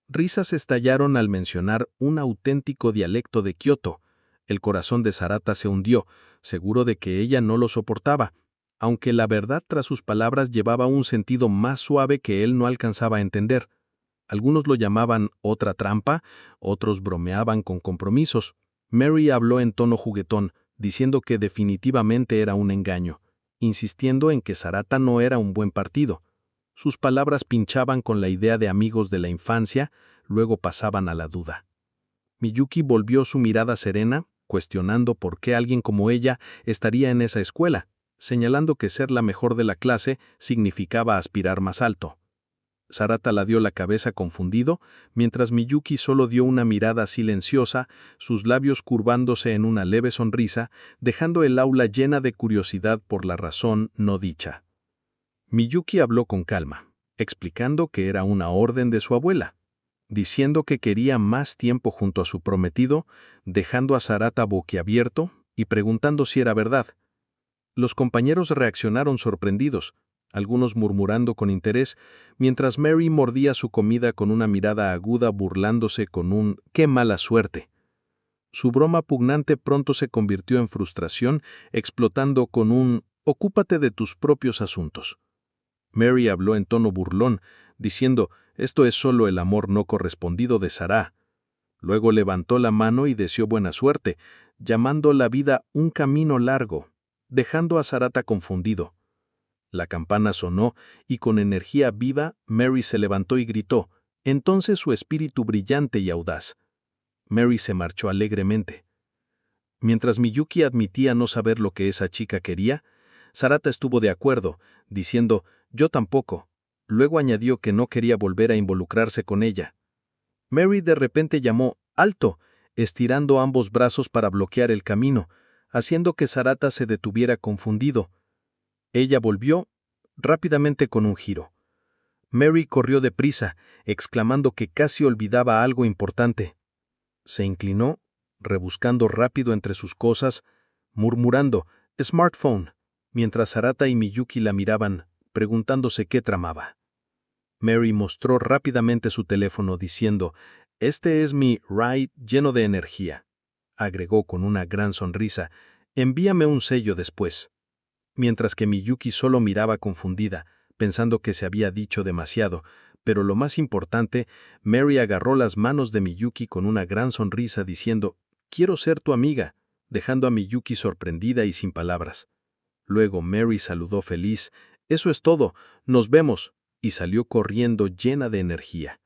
Risas estallaron al mencionar un auténtico dialecto de Kioto. El corazón de Sarata se hundió, seguro de que ella no lo soportaba, aunque la verdad tras sus palabras llevaba un sentido más suave que él no alcanzaba a entender. Algunos lo llamaban otra trampa, otros bromeaban con compromisos. Mary habló en tono juguetón, diciendo que definitivamente era un engaño, insistiendo en que Sarata no era un buen partido. Sus palabras pinchaban con la idea de amigos de la infancia, luego pasaban a la duda. Miyuki volvió su mirada serena, cuestionando por qué alguien como ella estaría en esa escuela, señalando que ser la mejor de la clase significaba aspirar más alto. Sarata la dio la cabeza confundido, mientras Miyuki solo dio una mirada silenciosa, sus labios curvándose en una leve sonrisa, dejando el aula llena de curiosidad por la razón no dicha. Miyuki habló con calma. explicando que era una orden de su abuela, diciendo que quería más tiempo junto a su prometido, dejando a Sarata boquiabierto y preguntando si era verdad. Los compañeros reaccionaron sorprendidos, algunos murmurando con interés, mientras Mary mordía su comida con una mirada aguda burlándose con un «qué mala suerte». Su broma pugnante pronto se convirtió en frustración, explotando con un «ocúpate de tus propios asuntos». Mary habló en tono burlón, diciendo «esto es solo el amor no correspondido de Sarah». Luego levantó la mano y deseó buena suerte, llamando la vida un camino largo, dejando a Sarata confundido. La campana sonó y con energía viva Mary se levantó y gritó, entonces su espíritu brillante y audaz. Mary se marchó alegremente. Mientras Miyuki admitía no saber lo que esa chica quería, Sarata estuvo de acuerdo, diciendo, yo tampoco. Luego añadió que no quería volver a involucrarse con ella. Mary de repente llamó, ¡alto!, estirando ambos brazos para bloquear el camino, haciendo que Sarata se detuviera confundido. Ella volvió rápidamente con un giro. Mary corrió deprisa, exclamando que casi olvidaba algo importante. Se inclinó, rebuscando rápido entre sus cosas, murmurando «smartphone», mientras Sarata y Miyuki la miraban, preguntándose qué tramaba. Mary mostró rápidamente su teléfono diciendo «Este es mi ride lleno de energía», agregó con una gran sonrisa, «envíame un sello después». Mientras que Miyuki solo miraba confundida, pensando que se había dicho demasiado, pero lo más importante, Mary agarró las manos de Miyuki con una gran sonrisa diciendo, «Quiero ser tu amiga», dejando a Miyuki sorprendida y sin palabras. Luego Mary saludó feliz, «Eso es todo, nos vemos», y salió corriendo llena de energía.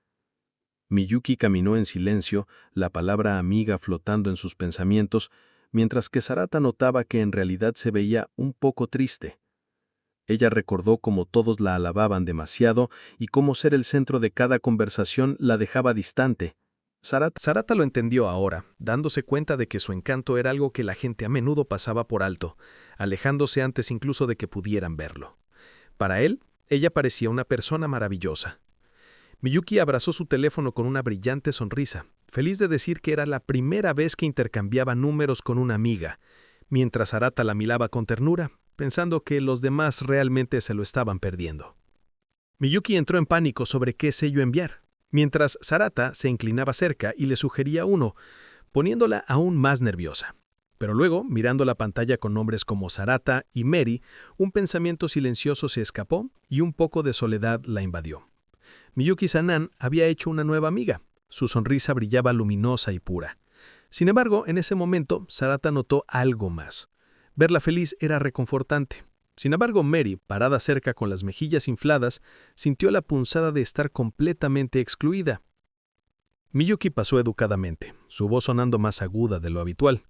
Miyuki caminó en silencio, la palabra amiga flotando en sus pensamientos, mientras que Sarata notaba que en realidad se veía un poco triste. Ella recordó cómo todos la alababan demasiado y cómo ser el centro de cada conversación la dejaba distante. Sarata lo entendió ahora, dándose cuenta de que su encanto era algo que la gente a menudo pasaba por alto, alejándose antes incluso de que pudieran verlo. Para él, ella parecía una persona maravillosa. Miyuki abrazó su teléfono con una brillante sonrisa, feliz de decir que era la primera vez que intercambiaba números con una amiga, mientras Sarata la miraba con ternura, pensando que los demás realmente se lo estaban perdiendo. Miyuki entró en pánico sobre qué sello enviar, mientras Sarata se inclinaba cerca y le sugería uno, poniéndola aún más nerviosa. Pero luego, mirando la pantalla con nombres como Sarata y Mary, un pensamiento silencioso se escapó y un poco de soledad la invadió. Miyuki-sanan había hecho una nueva amiga. Su sonrisa brillaba luminosa y pura. Sin embargo, en ese momento, Sarata notó algo más. Verla feliz era reconfortante. Sin embargo, Mary, parada cerca con las mejillas infladas, sintió la punzada de estar completamente excluida. Miyuki pasó educadamente, su voz sonando más aguda de lo habitual.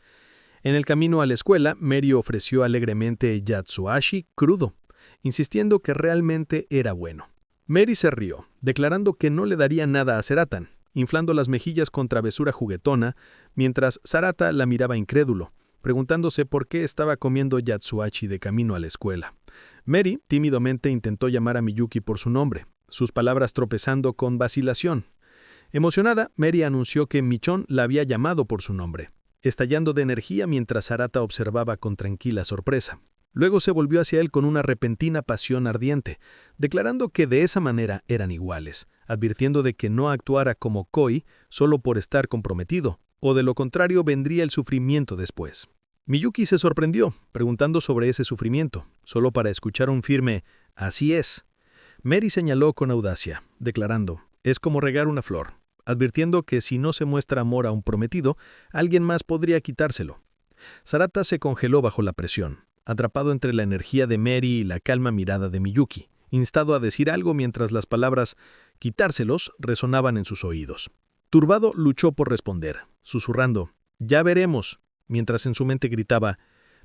En el camino a la escuela, Mary ofreció alegremente yatsuashi crudo, insistiendo que realmente era bueno. Mary se rió, declarando que no le daría nada a Sarata, inflando las mejillas con travesura juguetona, mientras Sarata la miraba incrédulo, preguntándose por qué estaba comiendo yatsuashi de camino a la escuela. Mary tímidamente intentó llamar a Miyuki por su nombre, sus palabras tropezando con vacilación. Emocionada, Mary anunció que Michon la había llamado por su nombre, estallando de energía mientras Sarata observaba con tranquila sorpresa. Luego se volvió hacia él con una repentina pasión ardiente, declarando que de esa manera eran iguales, advirtiendo de que no actuara como koi solo por estar comprometido, o de lo contrario vendría el sufrimiento después. Miyuki se sorprendió, preguntando sobre ese sufrimiento, solo para escuchar un firme «así es». Mary señaló con audacia, declarando «es como regar una flor», advirtiendo que si no se muestra amor a un prometido, alguien más podría quitárselo. Sarata se congeló bajo la presión, atrapado entre la energía de Mary y la calma mirada de Miyuki, instado a decir algo mientras las palabras «quitárselos» resonaban en sus oídos. Turbado luchó por responder, susurrando «ya veremos», mientras en su mente gritaba.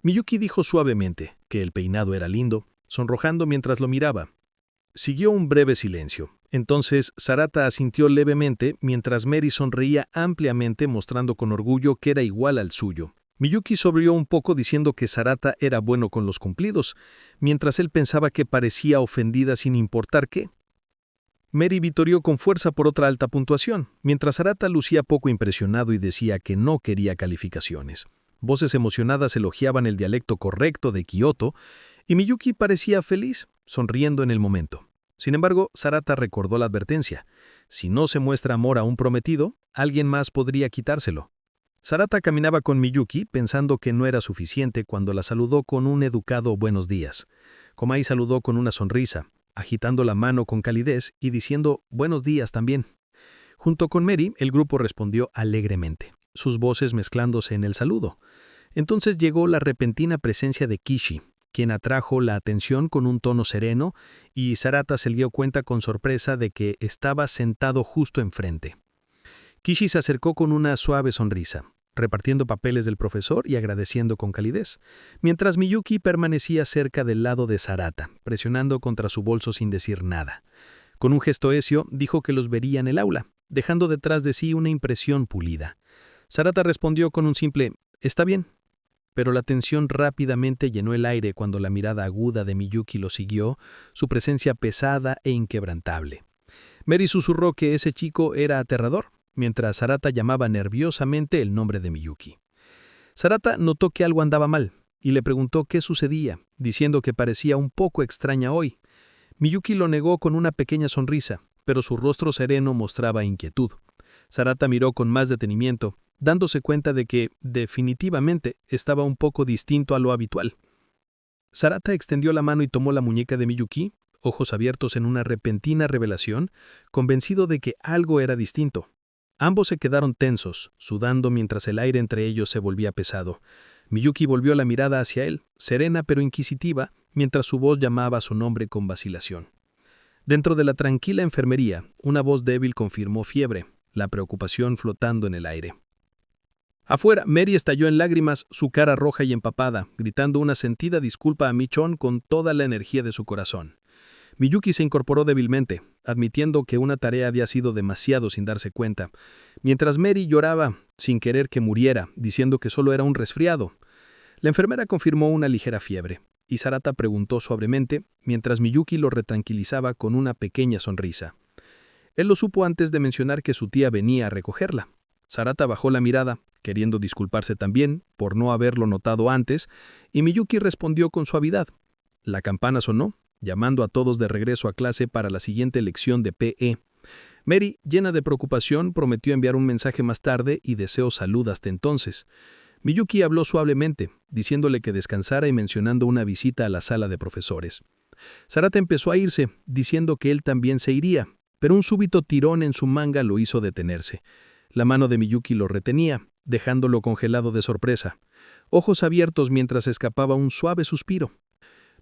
Miyuki dijo suavemente que el peinado era lindo, sonrojando mientras lo miraba. Siguió un breve silencio. Entonces Sarata asintió levemente mientras Mary sonreía ampliamente mostrando con orgullo que era igual al suyo. Miyuki sonrió un poco diciendo que Sarata era bueno con los cumplidos, mientras él pensaba que parecía ofendida sin importar qué. Mary vitorió con fuerza por otra alta puntuación, mientras Sarata lucía poco impresionado y decía que no quería calificaciones. Voces emocionadas elogiaban el dialecto correcto de Kioto, y Miyuki parecía feliz, sonriendo en el momento. Sin embargo, Sarata recordó la advertencia. Si no se muestra amor a un prometido, alguien más podría quitárselo. Sarata caminaba con Miyuki pensando que no era suficiente cuando la saludó con un educado buenos días. Komai saludó con una sonrisa, agitando la mano con calidez y diciendo buenos días también. Junto con Mary, el grupo respondió alegremente, sus voces mezclándose en el saludo. Entonces llegó la repentina presencia de Kishi, quien atrajo la atención con un tono sereno, y Sarata se dio cuenta con sorpresa de que estaba sentado justo enfrente. Kishi se acercó con una suave sonrisa, repartiendo papeles del profesor y agradeciendo con calidez, mientras Miyuki permanecía cerca del lado de Sarata, presionando contra su bolso sin decir nada. Con un gesto esio, dijo que los vería en el aula, dejando detrás de sí una impresión pulida. Sarata respondió con un simple «está bien», pero la tensión rápidamente llenó el aire cuando la mirada aguda de Miyuki lo siguió, su presencia pesada e inquebrantable. Mary susurró que ese chico era aterrador, mientras Sarata llamaba nerviosamente el nombre de Miyuki. Sarata notó que algo andaba mal, y le preguntó qué sucedía, diciendo que parecía un poco extraña hoy. Miyuki lo negó con una pequeña sonrisa, pero su rostro sereno mostraba inquietud. Sarata miró con más detenimiento, dándose cuenta de que, definitivamente, estaba un poco distinto a lo habitual. Sarata extendió la mano y tomó la muñeca de Miyuki, ojos abiertos en una repentina revelación, convencido de que algo era distinto. Ambos se quedaron tensos, sudando mientras el aire entre ellos se volvía pesado. Miyuki volvió la mirada hacia él, serena pero inquisitiva, mientras su voz llamaba su nombre con vacilación. Dentro de la tranquila enfermería, una voz débil confirmó fiebre, la preocupación flotando en el aire. Afuera, Mary estalló en lágrimas, su cara roja y empapada, gritando una sentida disculpa a Michon con toda la energía de su corazón. Miyuki se incorporó débilmente, admitiendo que una tarea había sido demasiado sin darse cuenta, mientras Mary lloraba, sin querer que muriera, diciendo que solo era un resfriado. La enfermera confirmó una ligera fiebre, y Sarata preguntó suavemente, mientras Miyuki lo retranquilizaba con una pequeña sonrisa. Él lo supo antes de mencionar que su tía venía a recogerla. Sarata bajó la mirada, queriendo disculparse también por no haberlo notado antes, y Miyuki respondió con suavidad. La campana sonó, llamando a todos de regreso a clase para la siguiente lección de PE. Mary, llena de preocupación, prometió enviar un mensaje más tarde y deseó salud hasta entonces. Miyuki habló suavemente, diciéndole que descansara y mencionando una visita a la sala de profesores. Sarata empezó a irse, diciendo que él también se iría, pero un súbito tirón en su manga lo hizo detenerse. La mano de Miyuki lo retenía, dejándolo congelado de sorpresa, ojos abiertos mientras escapaba un suave suspiro.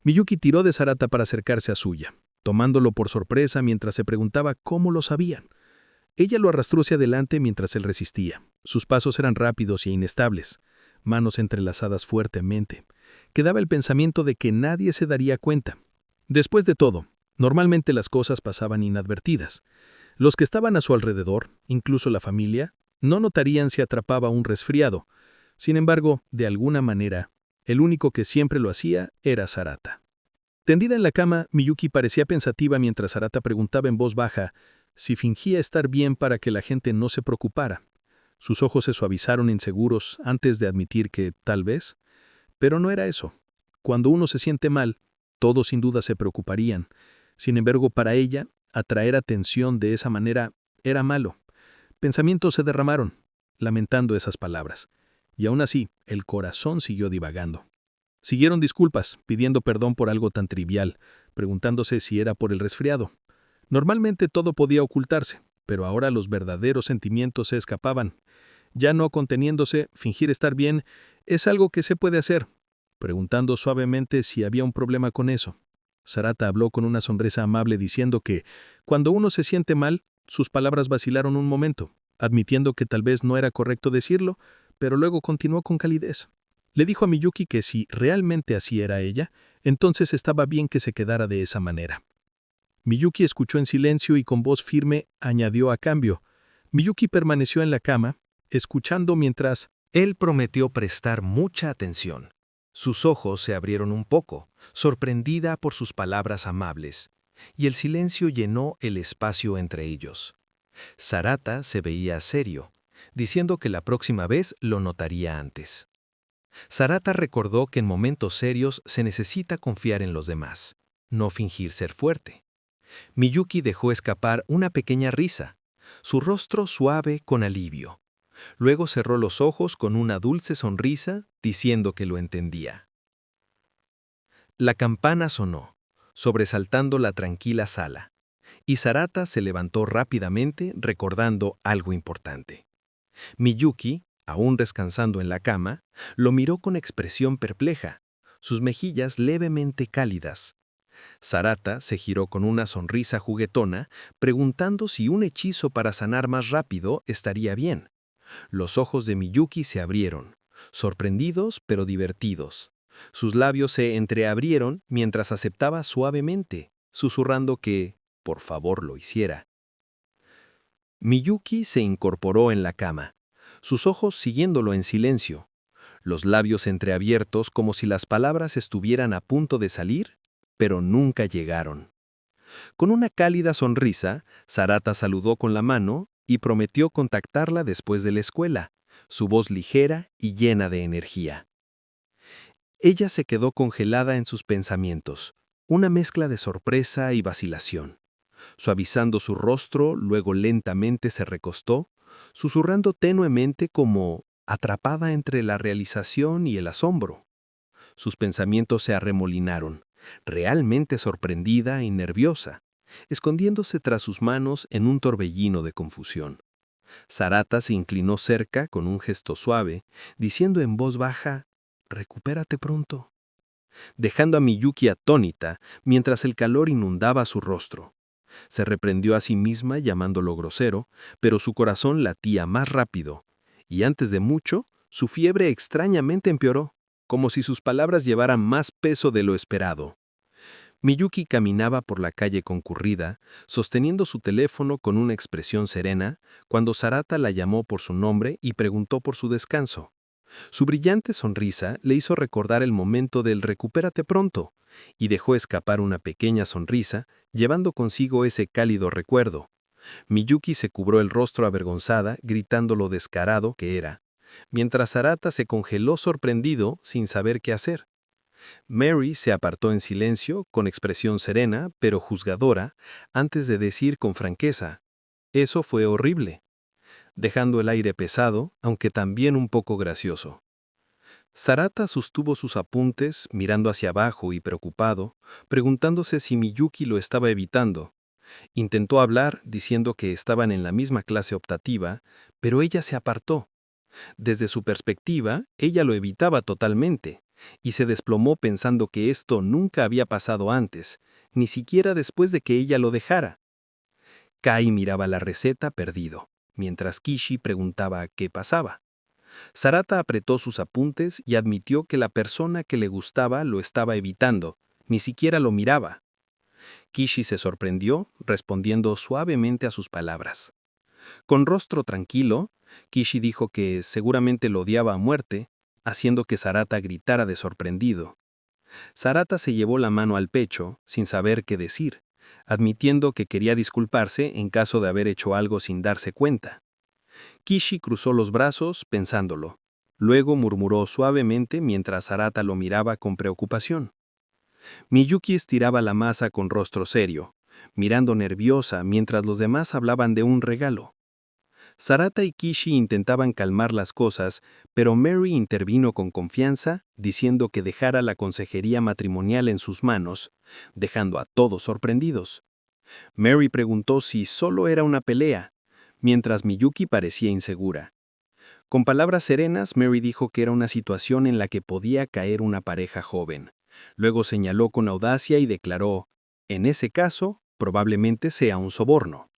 Miyuki tiró de Sarata para acercarse a suya, tomándolo por sorpresa mientras se preguntaba cómo lo sabían. Ella lo arrastró hacia adelante mientras él resistía. Sus pasos eran rápidos e inestables, manos entrelazadas fuertemente. Quedaba el pensamiento de que nadie se daría cuenta. Después de todo, normalmente las cosas pasaban inadvertidas. Los que estaban a su alrededor, incluso la familia, no notarían si atrapaba un resfriado. Sin embargo, de alguna manera, el único que siempre lo hacía era Sarata. Tendida en la cama, Miyuki parecía pensativa mientras Sarata preguntaba en voz baja si fingía estar bien para que la gente no se preocupara. Sus ojos se suavizaron inseguros antes de admitir que, tal vez, pero no era eso. Cuando uno se siente mal, todos sin duda se preocuparían. Sin embargo, para ella, atraer atención de esa manera era malo. Pensamientos se derramaron, lamentando esas palabras. Y aún así, el corazón siguió divagando. Siguieron disculpas, pidiendo perdón por algo tan trivial, preguntándose si era por el resfriado. Normalmente todo podía ocultarse, pero ahora los verdaderos sentimientos se escapaban. Ya no conteniéndose, fingir estar bien es algo que se puede hacer, preguntando suavemente si había un problema con eso. Sarata habló con una sonrisa amable diciendo que, cuando uno se siente mal, sus palabras vacilaron un momento, admitiendo que tal vez no era correcto decirlo, pero luego continuó con calidez. Le dijo a Miyuki que si realmente así era ella, entonces estaba bien que se quedara de esa manera. Miyuki escuchó en silencio y con voz firme añadió a cambio. Miyuki permaneció en la cama, escuchando mientras Él prometió prestar mucha atención. Sus ojos se abrieron un poco, sorprendida por sus palabras amables. y el silencio llenó el espacio entre ellos. Sarata se veía serio, diciendo que la próxima vez lo notaría antes. Sarata recordó que en momentos serios se necesita confiar en los demás, no fingir ser fuerte. Miyuki dejó escapar una pequeña risa, su rostro suave con alivio. Luego cerró los ojos con una dulce sonrisa, diciendo que lo entendía. La campana sonó, sobresaltando la tranquila sala, y Sarata se levantó rápidamente recordando algo importante. Miyuki, aún descansando en la cama, lo miró con expresión perpleja, sus mejillas levemente cálidas. Sarata se giró con una sonrisa juguetona, preguntando si un hechizo para sanar más rápido estaría bien. Los ojos de Miyuki se abrieron, sorprendidos pero divertidos. Sus labios se entreabrieron mientras aceptaba suavemente, susurrando que, por favor, lo hiciera. Miyuki se incorporó en la cama, sus ojos siguiéndolo en silencio, los labios entreabiertos como si las palabras estuvieran a punto de salir, pero nunca llegaron. Con una cálida sonrisa, Sarata saludó con la mano y prometió contactarla después de la escuela, su voz ligera y llena de energía. Ella se quedó congelada en sus pensamientos, una mezcla de sorpresa y vacilación. Suavizando su rostro, luego lentamente se recostó, susurrando tenuemente como atrapada entre la realización y el asombro. Sus pensamientos se arremolinaron, realmente sorprendida y nerviosa, escondiéndose tras sus manos en un torbellino de confusión. Sarata se inclinó cerca con un gesto suave, diciendo en voz baja, «Recupérate pronto», dejando a Miyuki atónita mientras el calor inundaba su rostro. Se reprendió a sí misma llamándolo grosero, pero su corazón latía más rápido, y antes de mucho, su fiebre extrañamente empeoró, como si sus palabras llevaran más peso de lo esperado. Miyuki caminaba por la calle concurrida, sosteniendo su teléfono con una expresión serena, cuando Sarata la llamó por su nombre y preguntó por su descanso. Su brillante sonrisa le hizo recordar el momento del «recupérate pronto», y dejó escapar una pequeña sonrisa, llevando consigo ese cálido recuerdo. Miyuki se cubrió el rostro avergonzada, gritando lo descarado que era, mientras Sarata se congeló sorprendido sin saber qué hacer. Mary se apartó en silencio, con expresión serena, pero juzgadora, antes de decir con franqueza, «Eso fue horrible», dejando el aire pesado, aunque también un poco gracioso. Sarata sostuvo sus apuntes, mirando hacia abajo y preocupado, preguntándose si Miyuki lo estaba evitando. Intentó hablar, diciendo que estaban en la misma clase optativa, pero ella se apartó. Desde su perspectiva, ella lo evitaba totalmente, y se desplomó pensando que esto nunca había pasado antes, ni siquiera después de que ella lo dejara. Kai miraba la receta perdido, mientras Kishi preguntaba qué pasaba. Sarata apretó sus apuntes y admitió que la persona que le gustaba lo estaba evitando, ni siquiera lo miraba. Kishi se sorprendió, respondiendo suavemente a sus palabras. Con rostro tranquilo, Kishi dijo que seguramente lo odiaba a muerte, haciendo que Sarata gritara de sorprendido. Sarata se llevó la mano al pecho, sin saber qué decir, admitiendo que quería disculparse en caso de haber hecho algo sin darse cuenta. Kishi cruzó los brazos, pensándolo. Luego murmuró suavemente mientras Sarata lo miraba con preocupación. Miyuki estiraba la masa con rostro serio, mirando nerviosa mientras los demás hablaban de un regalo. Sarata y Kishi intentaban calmar las cosas, pero Mary intervino con confianza, diciendo que dejara la consejería matrimonial en sus manos, dejando a todos sorprendidos. Mary preguntó si solo era una pelea, mientras Miyuki parecía insegura. Con palabras serenas, Mary dijo que era una situación en la que podía caer una pareja joven. Luego señaló con audacia y declaró, en ese caso, probablemente sea un soborno.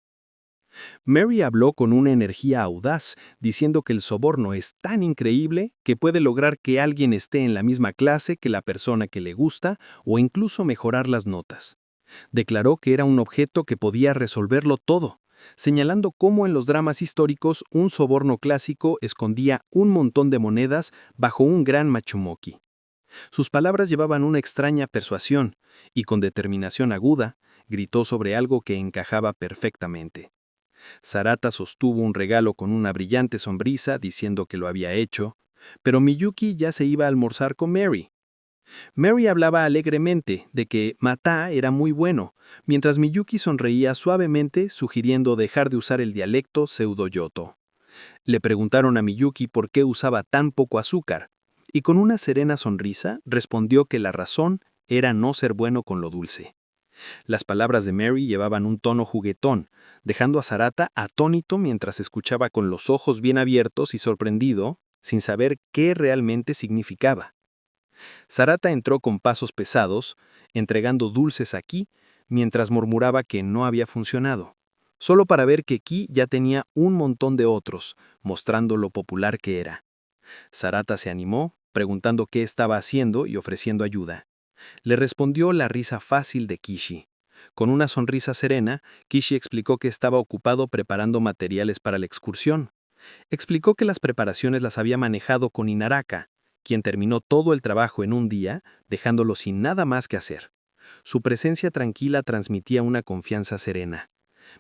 Mary habló con una energía audaz, diciendo que el soborno es tan increíble que puede lograr que alguien esté en la misma clase que la persona que le gusta o incluso mejorar las notas. Declaró que era un objeto que podía resolverlo todo, señalando cómo en los dramas históricos un soborno clásico escondía un montón de monedas bajo un gran machumoki. Sus palabras llevaban una extraña persuasión, y con determinación aguda, gritó sobre algo que encajaba perfectamente. Sarata sostuvo un regalo con una brillante sonrisa diciendo que lo había hecho, pero Miyuki ya se iba a almorzar con Mary. Mary hablaba alegremente de que Mata era muy bueno, mientras Miyuki sonreía suavemente sugiriendo dejar de usar el dialecto pseudo-yoto. Le preguntaron a Miyuki por qué usaba tan poco azúcar, y con una serena sonrisa respondió que la razón era no ser bueno con lo dulce. Las palabras de Mary llevaban un tono juguetón, dejando a Sarata atónito mientras escuchaba con los ojos bien abiertos y sorprendido, sin saber qué realmente significaba. Sarata entró con pasos pesados, entregando dulces a Ki, mientras murmuraba que no había funcionado, solo para ver que Ki ya tenía un montón de otros, mostrando lo popular que era. Sarata se animó, preguntando qué estaba haciendo y ofreciendo ayuda. Le respondió la risa fácil de Kishi. Con una sonrisa serena, Kishi explicó que estaba ocupado preparando materiales para la excursión. Explicó que las preparaciones las había manejado con Inaraka, quien terminó todo el trabajo en un día, dejándolo sin nada más que hacer. Su presencia tranquila transmitía una confianza serena.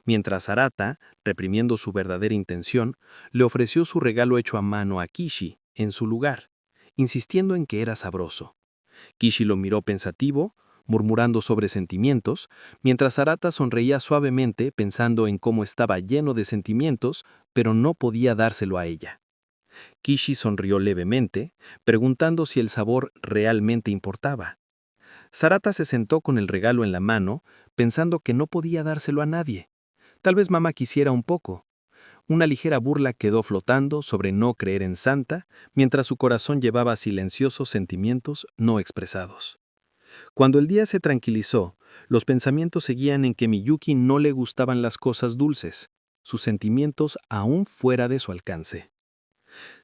Mientras Sarata, reprimiendo su verdadera intención, le ofreció su regalo hecho a mano a Kishi, en su lugar, insistiendo en que era sabroso. Kishi lo miró pensativo, murmurando sobre sentimientos, mientras Sarata sonreía suavemente pensando en cómo estaba lleno de sentimientos, pero no podía dárselo a ella. Kishi sonrió levemente, preguntando si el sabor realmente importaba. Sarata se sentó con el regalo en la mano, pensando que no podía dárselo a nadie. Tal vez mamá quisiera un poco. Una ligera burla quedó flotando sobre no creer en Santa, mientras su corazón llevaba silenciosos sentimientos no expresados. Cuando el día se tranquilizó, los pensamientos seguían en que Miyuki no le gustaban las cosas dulces, sus sentimientos aún fuera de su alcance.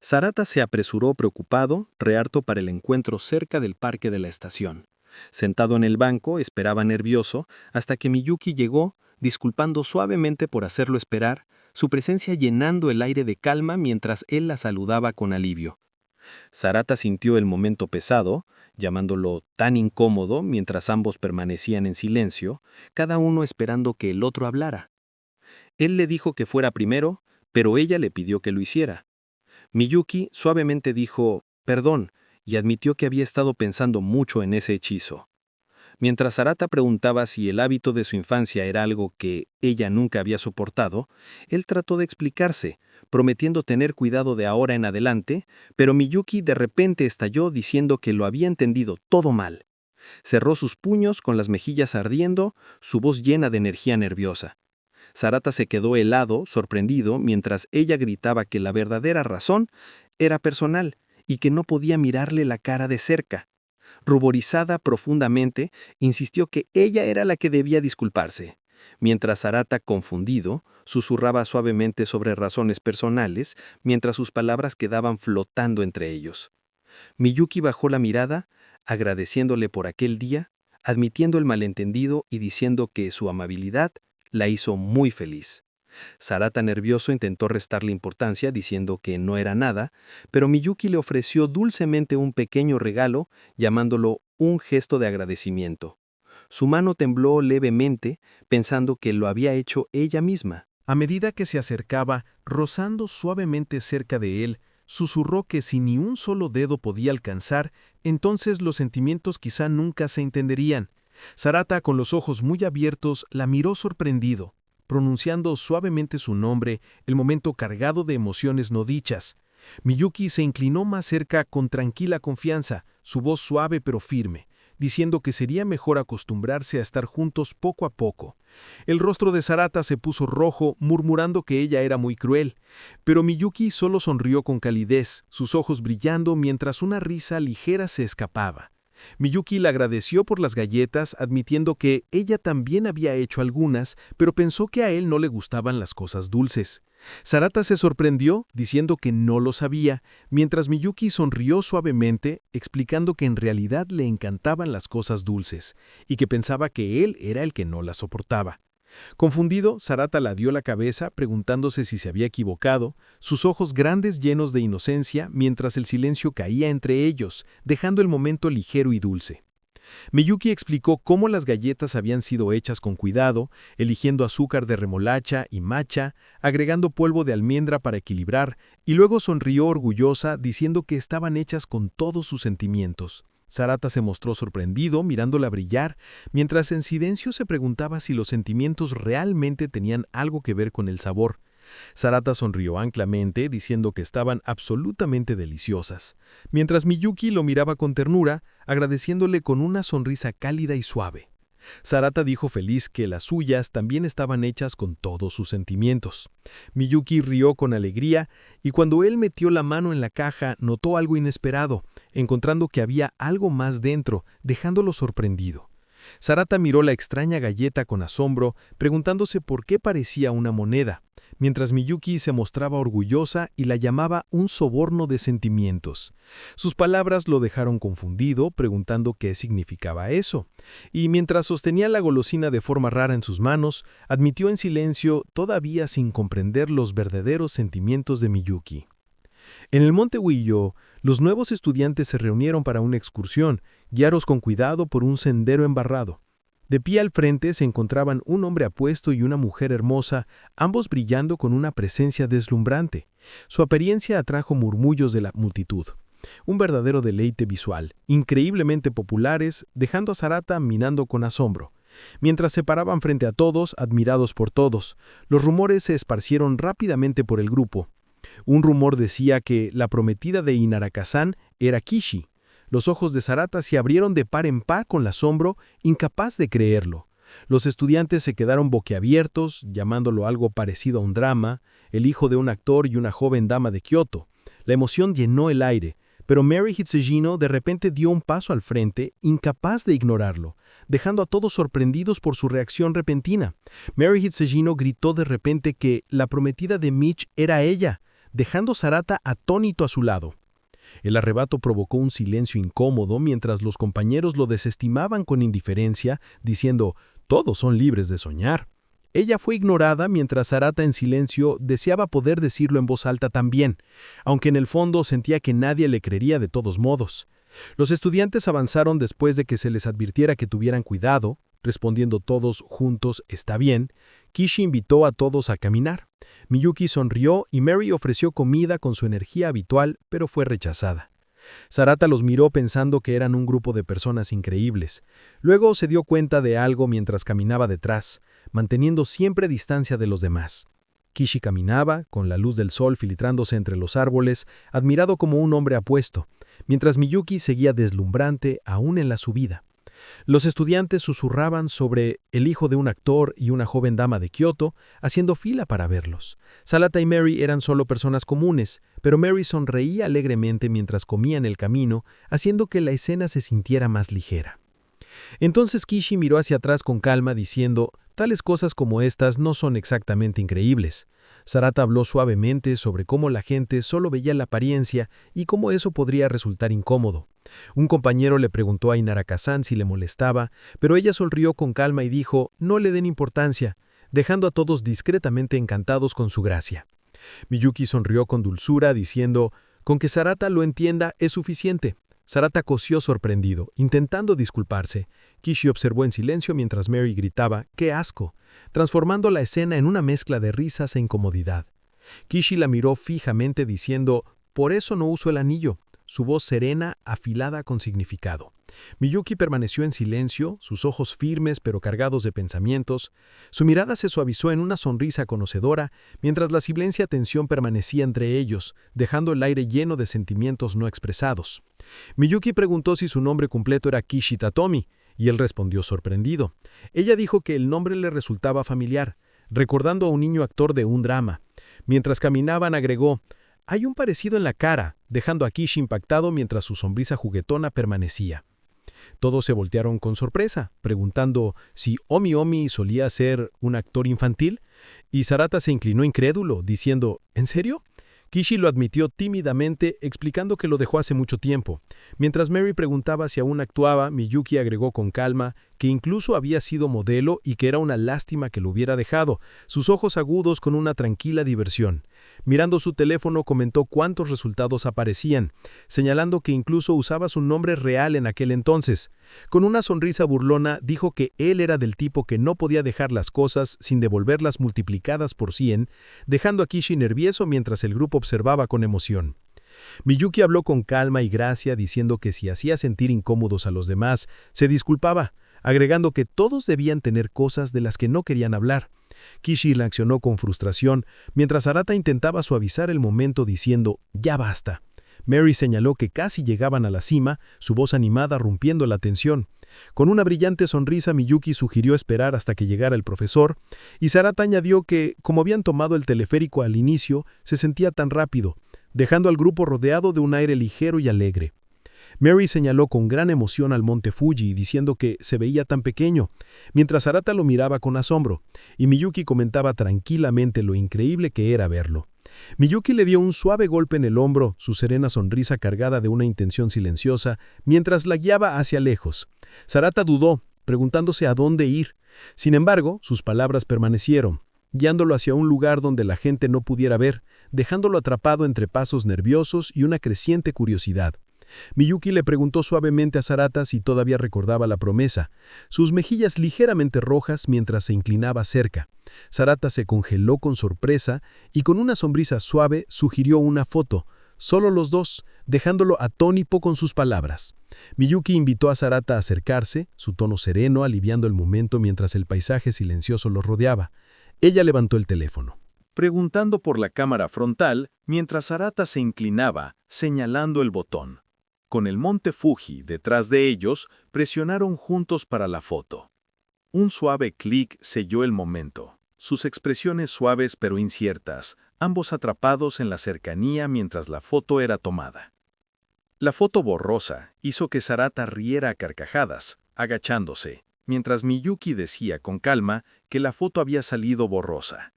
Sarata se apresuró preocupado, reharto para el encuentro cerca del parque de la estación. Sentado en el banco, esperaba nervioso, hasta que Miyuki llegó, disculpando suavemente por hacerlo esperar, su presencia llenando el aire de calma mientras él la saludaba con alivio. Sarata sintió el momento pesado, llamándolo tan incómodo mientras ambos permanecían en silencio, cada uno esperando que el otro hablara. Él le dijo que fuera primero, pero ella le pidió que lo hiciera. Miyuki suavemente dijo, «Perdón», y admitió que había estado pensando mucho en ese hechizo. Mientras Sarata preguntaba si el hábito de su infancia era algo que ella nunca había soportado, él trató de explicarse, prometiendo tener cuidado de ahora en adelante, pero Miyuki de repente estalló diciendo que lo había entendido todo mal. Cerró sus puños con las mejillas ardiendo, su voz llena de energía nerviosa. Sarata se quedó helado, sorprendido, mientras ella gritaba que la verdadera razón era personal y que no podía mirarle la cara de cerca. Ruborizada profundamente, insistió que ella era la que debía disculparse, mientras Sarata, confundido, susurraba suavemente sobre razones personales, mientras sus palabras quedaban flotando entre ellos. Miyuki bajó la mirada, agradeciéndole por aquel día, admitiendo el malentendido y diciendo que su amabilidad la hizo muy feliz. Sarata, nervioso, intentó restarle importancia diciendo que no era nada, pero Miyuki le ofreció dulcemente un pequeño regalo, llamándolo un gesto de agradecimiento. Su mano tembló levemente, pensando que lo había hecho ella misma. A medida que se acercaba, rozando suavemente cerca de él, susurró que si ni un solo dedo podía alcanzar, entonces los sentimientos quizá nunca se entenderían. Sarata, con los ojos muy abiertos, la miró sorprendido, pronunciando suavemente su nombre, el momento cargado de emociones no dichas. Miyuki se inclinó más cerca con tranquila confianza, su voz suave pero firme, diciendo que sería mejor acostumbrarse a estar juntos poco a poco. El rostro de Sarata se puso rojo, murmurando que ella era muy cruel, pero Miyuki solo sonrió con calidez, sus ojos brillando mientras una risa ligera se escapaba. Miyuki le agradeció por las galletas, admitiendo que ella también había hecho algunas, pero pensó que a él no le gustaban las cosas dulces. Sarata se sorprendió, diciendo que no lo sabía, mientras Miyuki sonrió suavemente, explicando que en realidad le encantaban las cosas dulces, y que pensaba que él era el que no las soportaba. Confundido, Sarata la dio la cabeza, preguntándose si se había equivocado, sus ojos grandes llenos de inocencia, mientras el silencio caía entre ellos, dejando el momento ligero y dulce. Miyuki explicó cómo las galletas habían sido hechas con cuidado, eligiendo azúcar de remolacha y matcha, agregando polvo de almendra para equilibrar, y luego sonrió orgullosa diciendo que estaban hechas con todos sus sentimientos. Sarata se mostró sorprendido mirándola brillar, mientras en silencio se preguntaba si los sentimientos realmente tenían algo que ver con el sabor. Sarata sonrió ampliamente, diciendo que estaban absolutamente deliciosas, mientras Miyuki lo miraba con ternura, agradeciéndole con una sonrisa cálida y suave. Sarata dijo feliz que las suyas también estaban hechas con todos sus sentimientos. Miyuki rió con alegría, y cuando él metió la mano en la caja notó algo inesperado, encontrando que había algo más dentro, dejándolo sorprendido. Sarata miró la extraña galleta con asombro, preguntándose por qué parecía una moneda, mientras Miyuki se mostraba orgullosa y la llamaba un soborno de sentimientos. Sus palabras lo dejaron confundido, preguntando qué significaba eso, y mientras sostenía la golosina de forma rara en sus manos, admitió en silencio, todavía sin comprender los verdaderos sentimientos de Miyuki. En el monte Huillo, los nuevos estudiantes se reunieron para una excursión, guiados con cuidado por un sendero embarrado. De pie al frente se encontraban un hombre apuesto y una mujer hermosa, ambos brillando con una presencia deslumbrante. Su apariencia atrajo murmullos de la multitud. Un verdadero deleite visual, increíblemente populares, dejando a Sarata mirando con asombro. Mientras se paraban frente a todos, admirados por todos, los rumores se esparcieron rápidamente por el grupo. Un rumor decía que la prometida de Inaraka-san era Kishi. Los ojos de Sarata se abrieron de par en par con el asombro, incapaz de creerlo. Los estudiantes se quedaron boquiabiertos, llamándolo algo parecido a un drama, el hijo de un actor y una joven dama de Kioto. La emoción llenó el aire, pero Mary Hitsugino de repente dio un paso al frente, incapaz de ignorarlo, dejando a todos sorprendidos por su reacción repentina. Mary Hitsugino gritó de repente que la prometida de Mitch era ella, dejando Sarata atónito a su lado. El arrebato provocó un silencio incómodo mientras los compañeros lo desestimaban con indiferencia, diciendo, «Todos son libres de soñar». Ella fue ignorada mientras Sarata en silencio deseaba poder decirlo en voz alta también, aunque en el fondo sentía que nadie le creería de todos modos. Los estudiantes avanzaron después de que se les advirtiera que tuvieran cuidado, respondiendo todos juntos «está bien». Kishi invitó a todos a caminar. Miyuki sonrió y Mary ofreció comida con su energía habitual, pero fue rechazada. Sarata los miró pensando que eran un grupo de personas increíbles. Luego se dio cuenta de algo mientras caminaba detrás, manteniendo siempre distancia de los demás. Kishi caminaba, con la luz del sol filtrándose entre los árboles, admirado como un hombre apuesto, mientras Miyuki seguía deslumbrante aún en la subida. Los estudiantes susurraban sobre el hijo de un actor y una joven dama de Kioto, haciendo fila para verlos. Sarata y Mary eran solo personas comunes, pero Mary sonreía alegremente mientras comía en el camino, haciendo que la escena se sintiera más ligera. Entonces Kishi miró hacia atrás con calma, diciendo, «Tales cosas como estas no son exactamente increíbles». Sarata habló suavemente sobre cómo la gente solo veía la apariencia y cómo eso podría resultar incómodo. Un compañero le preguntó a Inaraka-san si le molestaba, pero ella sonrió con calma y dijo, «No le den importancia», dejando a todos discretamente encantados con su gracia. Miyuki sonrió con dulzura, diciendo, «Con que Sarata lo entienda es suficiente». Sarata cosió sorprendido, intentando disculparse. Kishi observó en silencio mientras Mary gritaba, «¡Qué asco!», transformando la escena en una mezcla de risas e incomodidad. Kishi la miró fijamente diciendo, «Por eso no uso el anillo», su voz serena, afilada con significado. Miyuki permaneció en silencio, sus ojos firmes pero cargados de pensamientos. Su mirada se suavizó en una sonrisa conocedora, mientras la silencia tensión permanecía entre ellos, dejando el aire lleno de sentimientos no expresados. Miyuki preguntó si su nombre completo era Kishi Tatomi, y él respondió sorprendido. Ella dijo que el nombre le resultaba familiar, recordando a un niño actor de un drama. Mientras caminaban agregó, «Hay un parecido en la cara», dejando a Kishi impactado mientras su sonrisa juguetona permanecía. Todos se voltearon con sorpresa, preguntando si Omi Omi solía ser un actor infantil, y Sarata se inclinó incrédulo, diciendo, «¿En serio?». Kishi lo admitió tímidamente, explicando que lo dejó hace mucho tiempo. Mientras Mary preguntaba si aún actuaba, Miyuki agregó con calma que incluso había sido modelo y que era una lástima que lo hubiera dejado, sus ojos agudos con una tranquila diversión. Mirando su teléfono comentó cuántos resultados aparecían, señalando que incluso usaba su nombre real en aquel entonces. Con una sonrisa burlona dijo que él era del tipo que no podía dejar las cosas sin devolverlas multiplicadas por 100, dejando a Kishi nervioso mientras el grupo observaba con emoción. Miyuki habló con calma y gracia diciendo que si hacía sentir incómodos a los demás, se disculpaba, agregando que todos debían tener cosas de las que no querían hablar. Kishi reaccionó con frustración, mientras Sarata intentaba suavizar el momento diciendo, «Ya basta». Mary señaló que casi llegaban a la cima, su voz animada rompiendo la tensión. Con una brillante sonrisa, Miyuki sugirió esperar hasta que llegara el profesor, y Sarata añadió que, como habían tomado el teleférico al inicio, se sentía tan rápido, dejando al grupo rodeado de un aire ligero y alegre. Mary señaló con gran emoción al monte Fuji, diciendo que se veía tan pequeño, mientras Sarata lo miraba con asombro, y Miyuki comentaba tranquilamente lo increíble que era verlo. Miyuki le dio un suave golpe en el hombro, su serena sonrisa cargada de una intención silenciosa, mientras la guiaba hacia lejos. Sarata dudó, preguntándose a dónde ir. Sin embargo, sus palabras permanecieron, guiándolo hacia un lugar donde la gente no pudiera ver, dejándolo atrapado entre pasos nerviosos y una creciente curiosidad. Miyuki le preguntó suavemente a Sarata si todavía recordaba la promesa, sus mejillas ligeramente rojas mientras se inclinaba cerca. Sarata se congeló con sorpresa y con una sonrisa suave sugirió una foto, solo los dos, dejándolo atónito con sus palabras. Miyuki invitó a Sarata a acercarse, su tono sereno aliviando el momento mientras el paisaje silencioso los rodeaba. Ella levantó el teléfono, preguntando por la cámara frontal mientras Sarata se inclinaba, señalando el botón. Con el monte Fuji detrás de ellos, presionaron juntos para la foto. Un suave clic selló el momento. Sus expresiones suaves pero inciertas, ambos atrapados en la cercanía mientras la foto era tomada. La foto borrosa hizo que Sarata riera a carcajadas, agachándose, mientras Miyuki decía con calma que la foto había salido borrosa.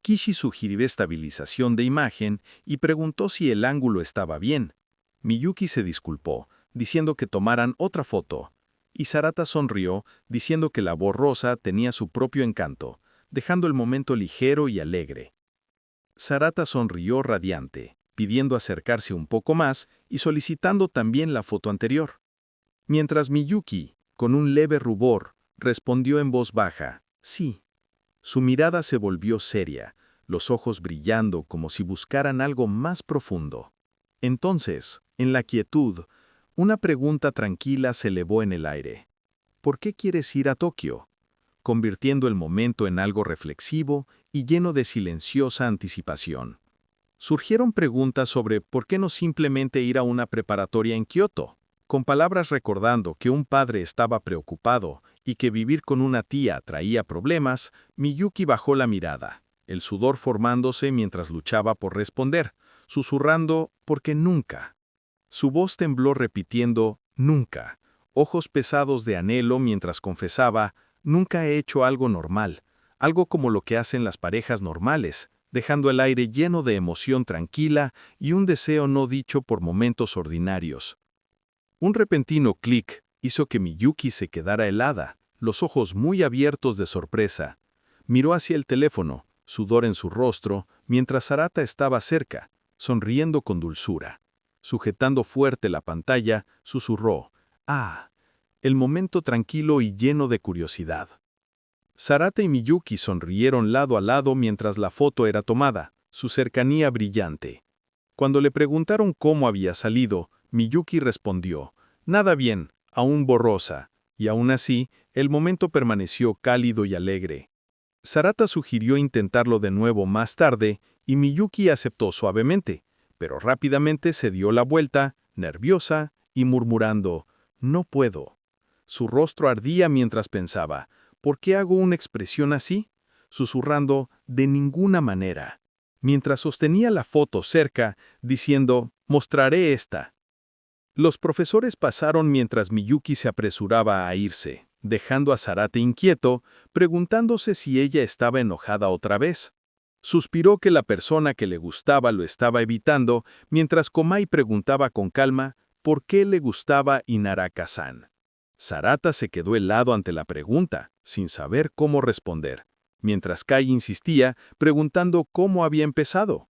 Kishi sugirió estabilización de imagen y preguntó si el ángulo estaba bien. Miyuki se disculpó, diciendo que tomaran otra foto, y Sarata sonrió, diciendo que la borrosa tenía su propio encanto, dejando el momento ligero y alegre. Sarata sonrió radiante, pidiendo acercarse un poco más y solicitando también la foto anterior. Mientras Miyuki, con un leve rubor, respondió en voz baja, «Sí». Su mirada se volvió seria, los ojos brillando como si buscaran algo más profundo. Entonces, en la quietud, una pregunta tranquila se elevó en el aire. ¿Por qué quieres ir a Tokio? Convirtiendo el momento en algo reflexivo y lleno de silenciosa anticipación. Surgieron preguntas sobre por qué no simplemente ir a una preparatoria en Kioto. Con palabras recordando que un padre estaba preocupado y que vivir con una tía traía problemas, Miyuki bajó la mirada, el sudor formándose mientras luchaba por responder, susurrando «porque nunca». Su voz tembló repitiendo «nunca», ojos pesados de anhelo mientras confesaba «nunca he hecho algo normal, algo como lo que hacen las parejas normales», dejando el aire lleno de emoción tranquila y un deseo no dicho por momentos ordinarios. Un repentino clic hizo que Miyuki se quedara helada, los ojos muy abiertos de sorpresa. Miró hacia el teléfono, sudor en su rostro, mientras Sarata estaba cerca, sonriendo con dulzura. Sujetando fuerte la pantalla, susurró, «Ah», el momento tranquilo y lleno de curiosidad. Sarata y Miyuki sonrieron lado a lado mientras la foto era tomada, su cercanía brillante. Cuando le preguntaron cómo había salido, Miyuki respondió, «Nada bien, aún borrosa», y aún así, el momento permaneció cálido y alegre. Sarata sugirió intentarlo de nuevo más tarde, y Miyuki aceptó suavemente, pero rápidamente se dio la vuelta, nerviosa, y murmurando, «No puedo». Su rostro ardía mientras pensaba, «¿Por qué hago una expresión así?», susurrando, «de ninguna manera», mientras sostenía la foto cerca, diciendo, «mostraré esta». Los profesores pasaron mientras Miyuki se apresuraba a irse, dejando a Sarata inquieto, preguntándose si ella estaba enojada otra vez. Suspiró que la persona que le gustaba lo estaba evitando, mientras Komai preguntaba con calma por qué le gustaba Inaraka-san. Sarata se quedó helado ante la pregunta, sin saber cómo responder, mientras Kai insistía, preguntando cómo había empezado.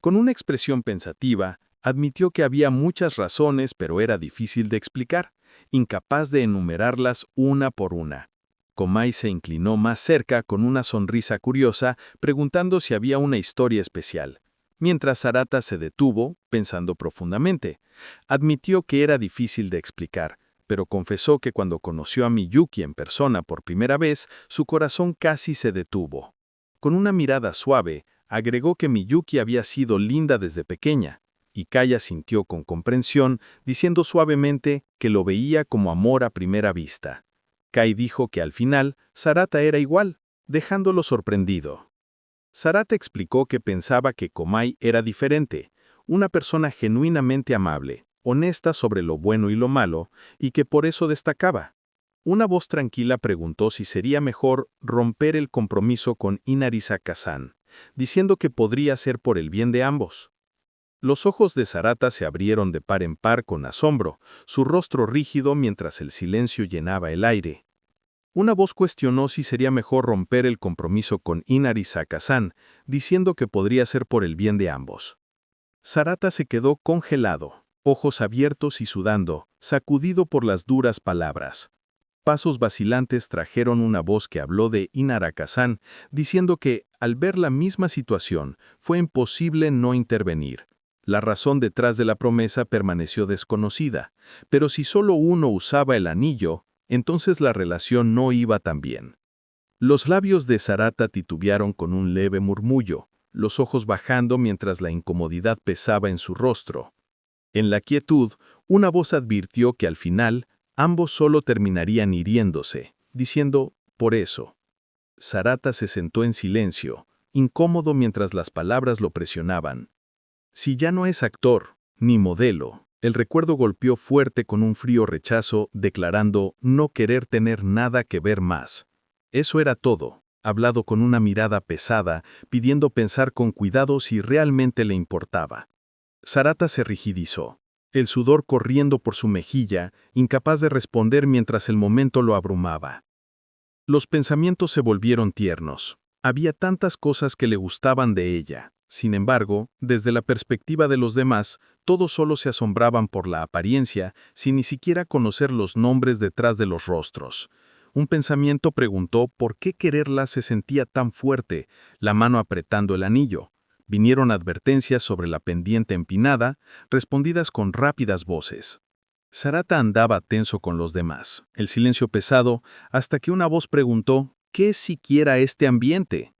Con una expresión pensativa, admitió que había muchas razones, pero era difícil de explicar, incapaz de enumerarlas una por una. Komai se inclinó más cerca con una sonrisa curiosa, preguntando si había una historia especial. Mientras Sarata se detuvo, pensando profundamente. Admitió que era difícil de explicar, pero confesó que cuando conoció a Miyuki en persona por primera vez, su corazón casi se detuvo. Con una mirada suave, agregó que Miyuki había sido linda desde pequeña, y Kaya sintió con comprensión, diciendo suavemente que lo veía como amor a primera vista. Kai dijo que al final, Sarata era igual, dejándolo sorprendido. Sarata explicó que pensaba que Komai era diferente, una persona genuinamente amable, honesta sobre lo bueno y lo malo, y que por eso destacaba. Una voz tranquila preguntó si sería mejor romper el compromiso con Inarisaka-san, diciendo que podría ser por el bien de ambos. Los ojos de Sarata se abrieron de par en par con asombro, su rostro rígido mientras el silencio llenaba el aire. Una voz cuestionó si sería mejor romper el compromiso con Inarisaka-san, diciendo que podría ser por el bien de ambos. Sarata se quedó congelado, ojos abiertos y sudando, sacudido por las duras palabras. Pasos vacilantes trajeron una voz que habló de Inaraka-san, diciendo que, al ver la misma situación, fue imposible no intervenir. La razón detrás de la promesa permaneció desconocida, pero si solo uno usaba el anillo, entonces la relación no iba tan bien. Los labios de Sarata titubearon con un leve murmullo, los ojos bajando mientras la incomodidad pesaba en su rostro. En la quietud, una voz advirtió que al final, ambos solo terminarían hiriéndose, diciendo, por eso. Sarata se sentó en silencio, incómodo mientras las palabras lo presionaban. Si ya no es actor, ni modelo, el recuerdo golpeó fuerte con un frío rechazo, declarando no querer tener nada que ver más. Eso era todo, hablado con una mirada pesada, pidiendo pensar con cuidado si realmente le importaba. Sarata se rigidizó, el sudor corriendo por su mejilla, incapaz de responder mientras el momento lo abrumaba. Los pensamientos se volvieron tiernos. Había tantas cosas que le gustaban de ella. Sin embargo, desde la perspectiva de los demás, todos solo se asombraban por la apariencia, sin ni siquiera conocer los nombres detrás de los rostros. Un pensamiento preguntó por qué quererla se sentía tan fuerte, la mano apretando el anillo. Vinieron advertencias sobre la pendiente empinada, respondidas con rápidas voces. Sarata andaba tenso con los demás, el silencio pesado, hasta que una voz preguntó, ¿qué es siquiera este ambiente?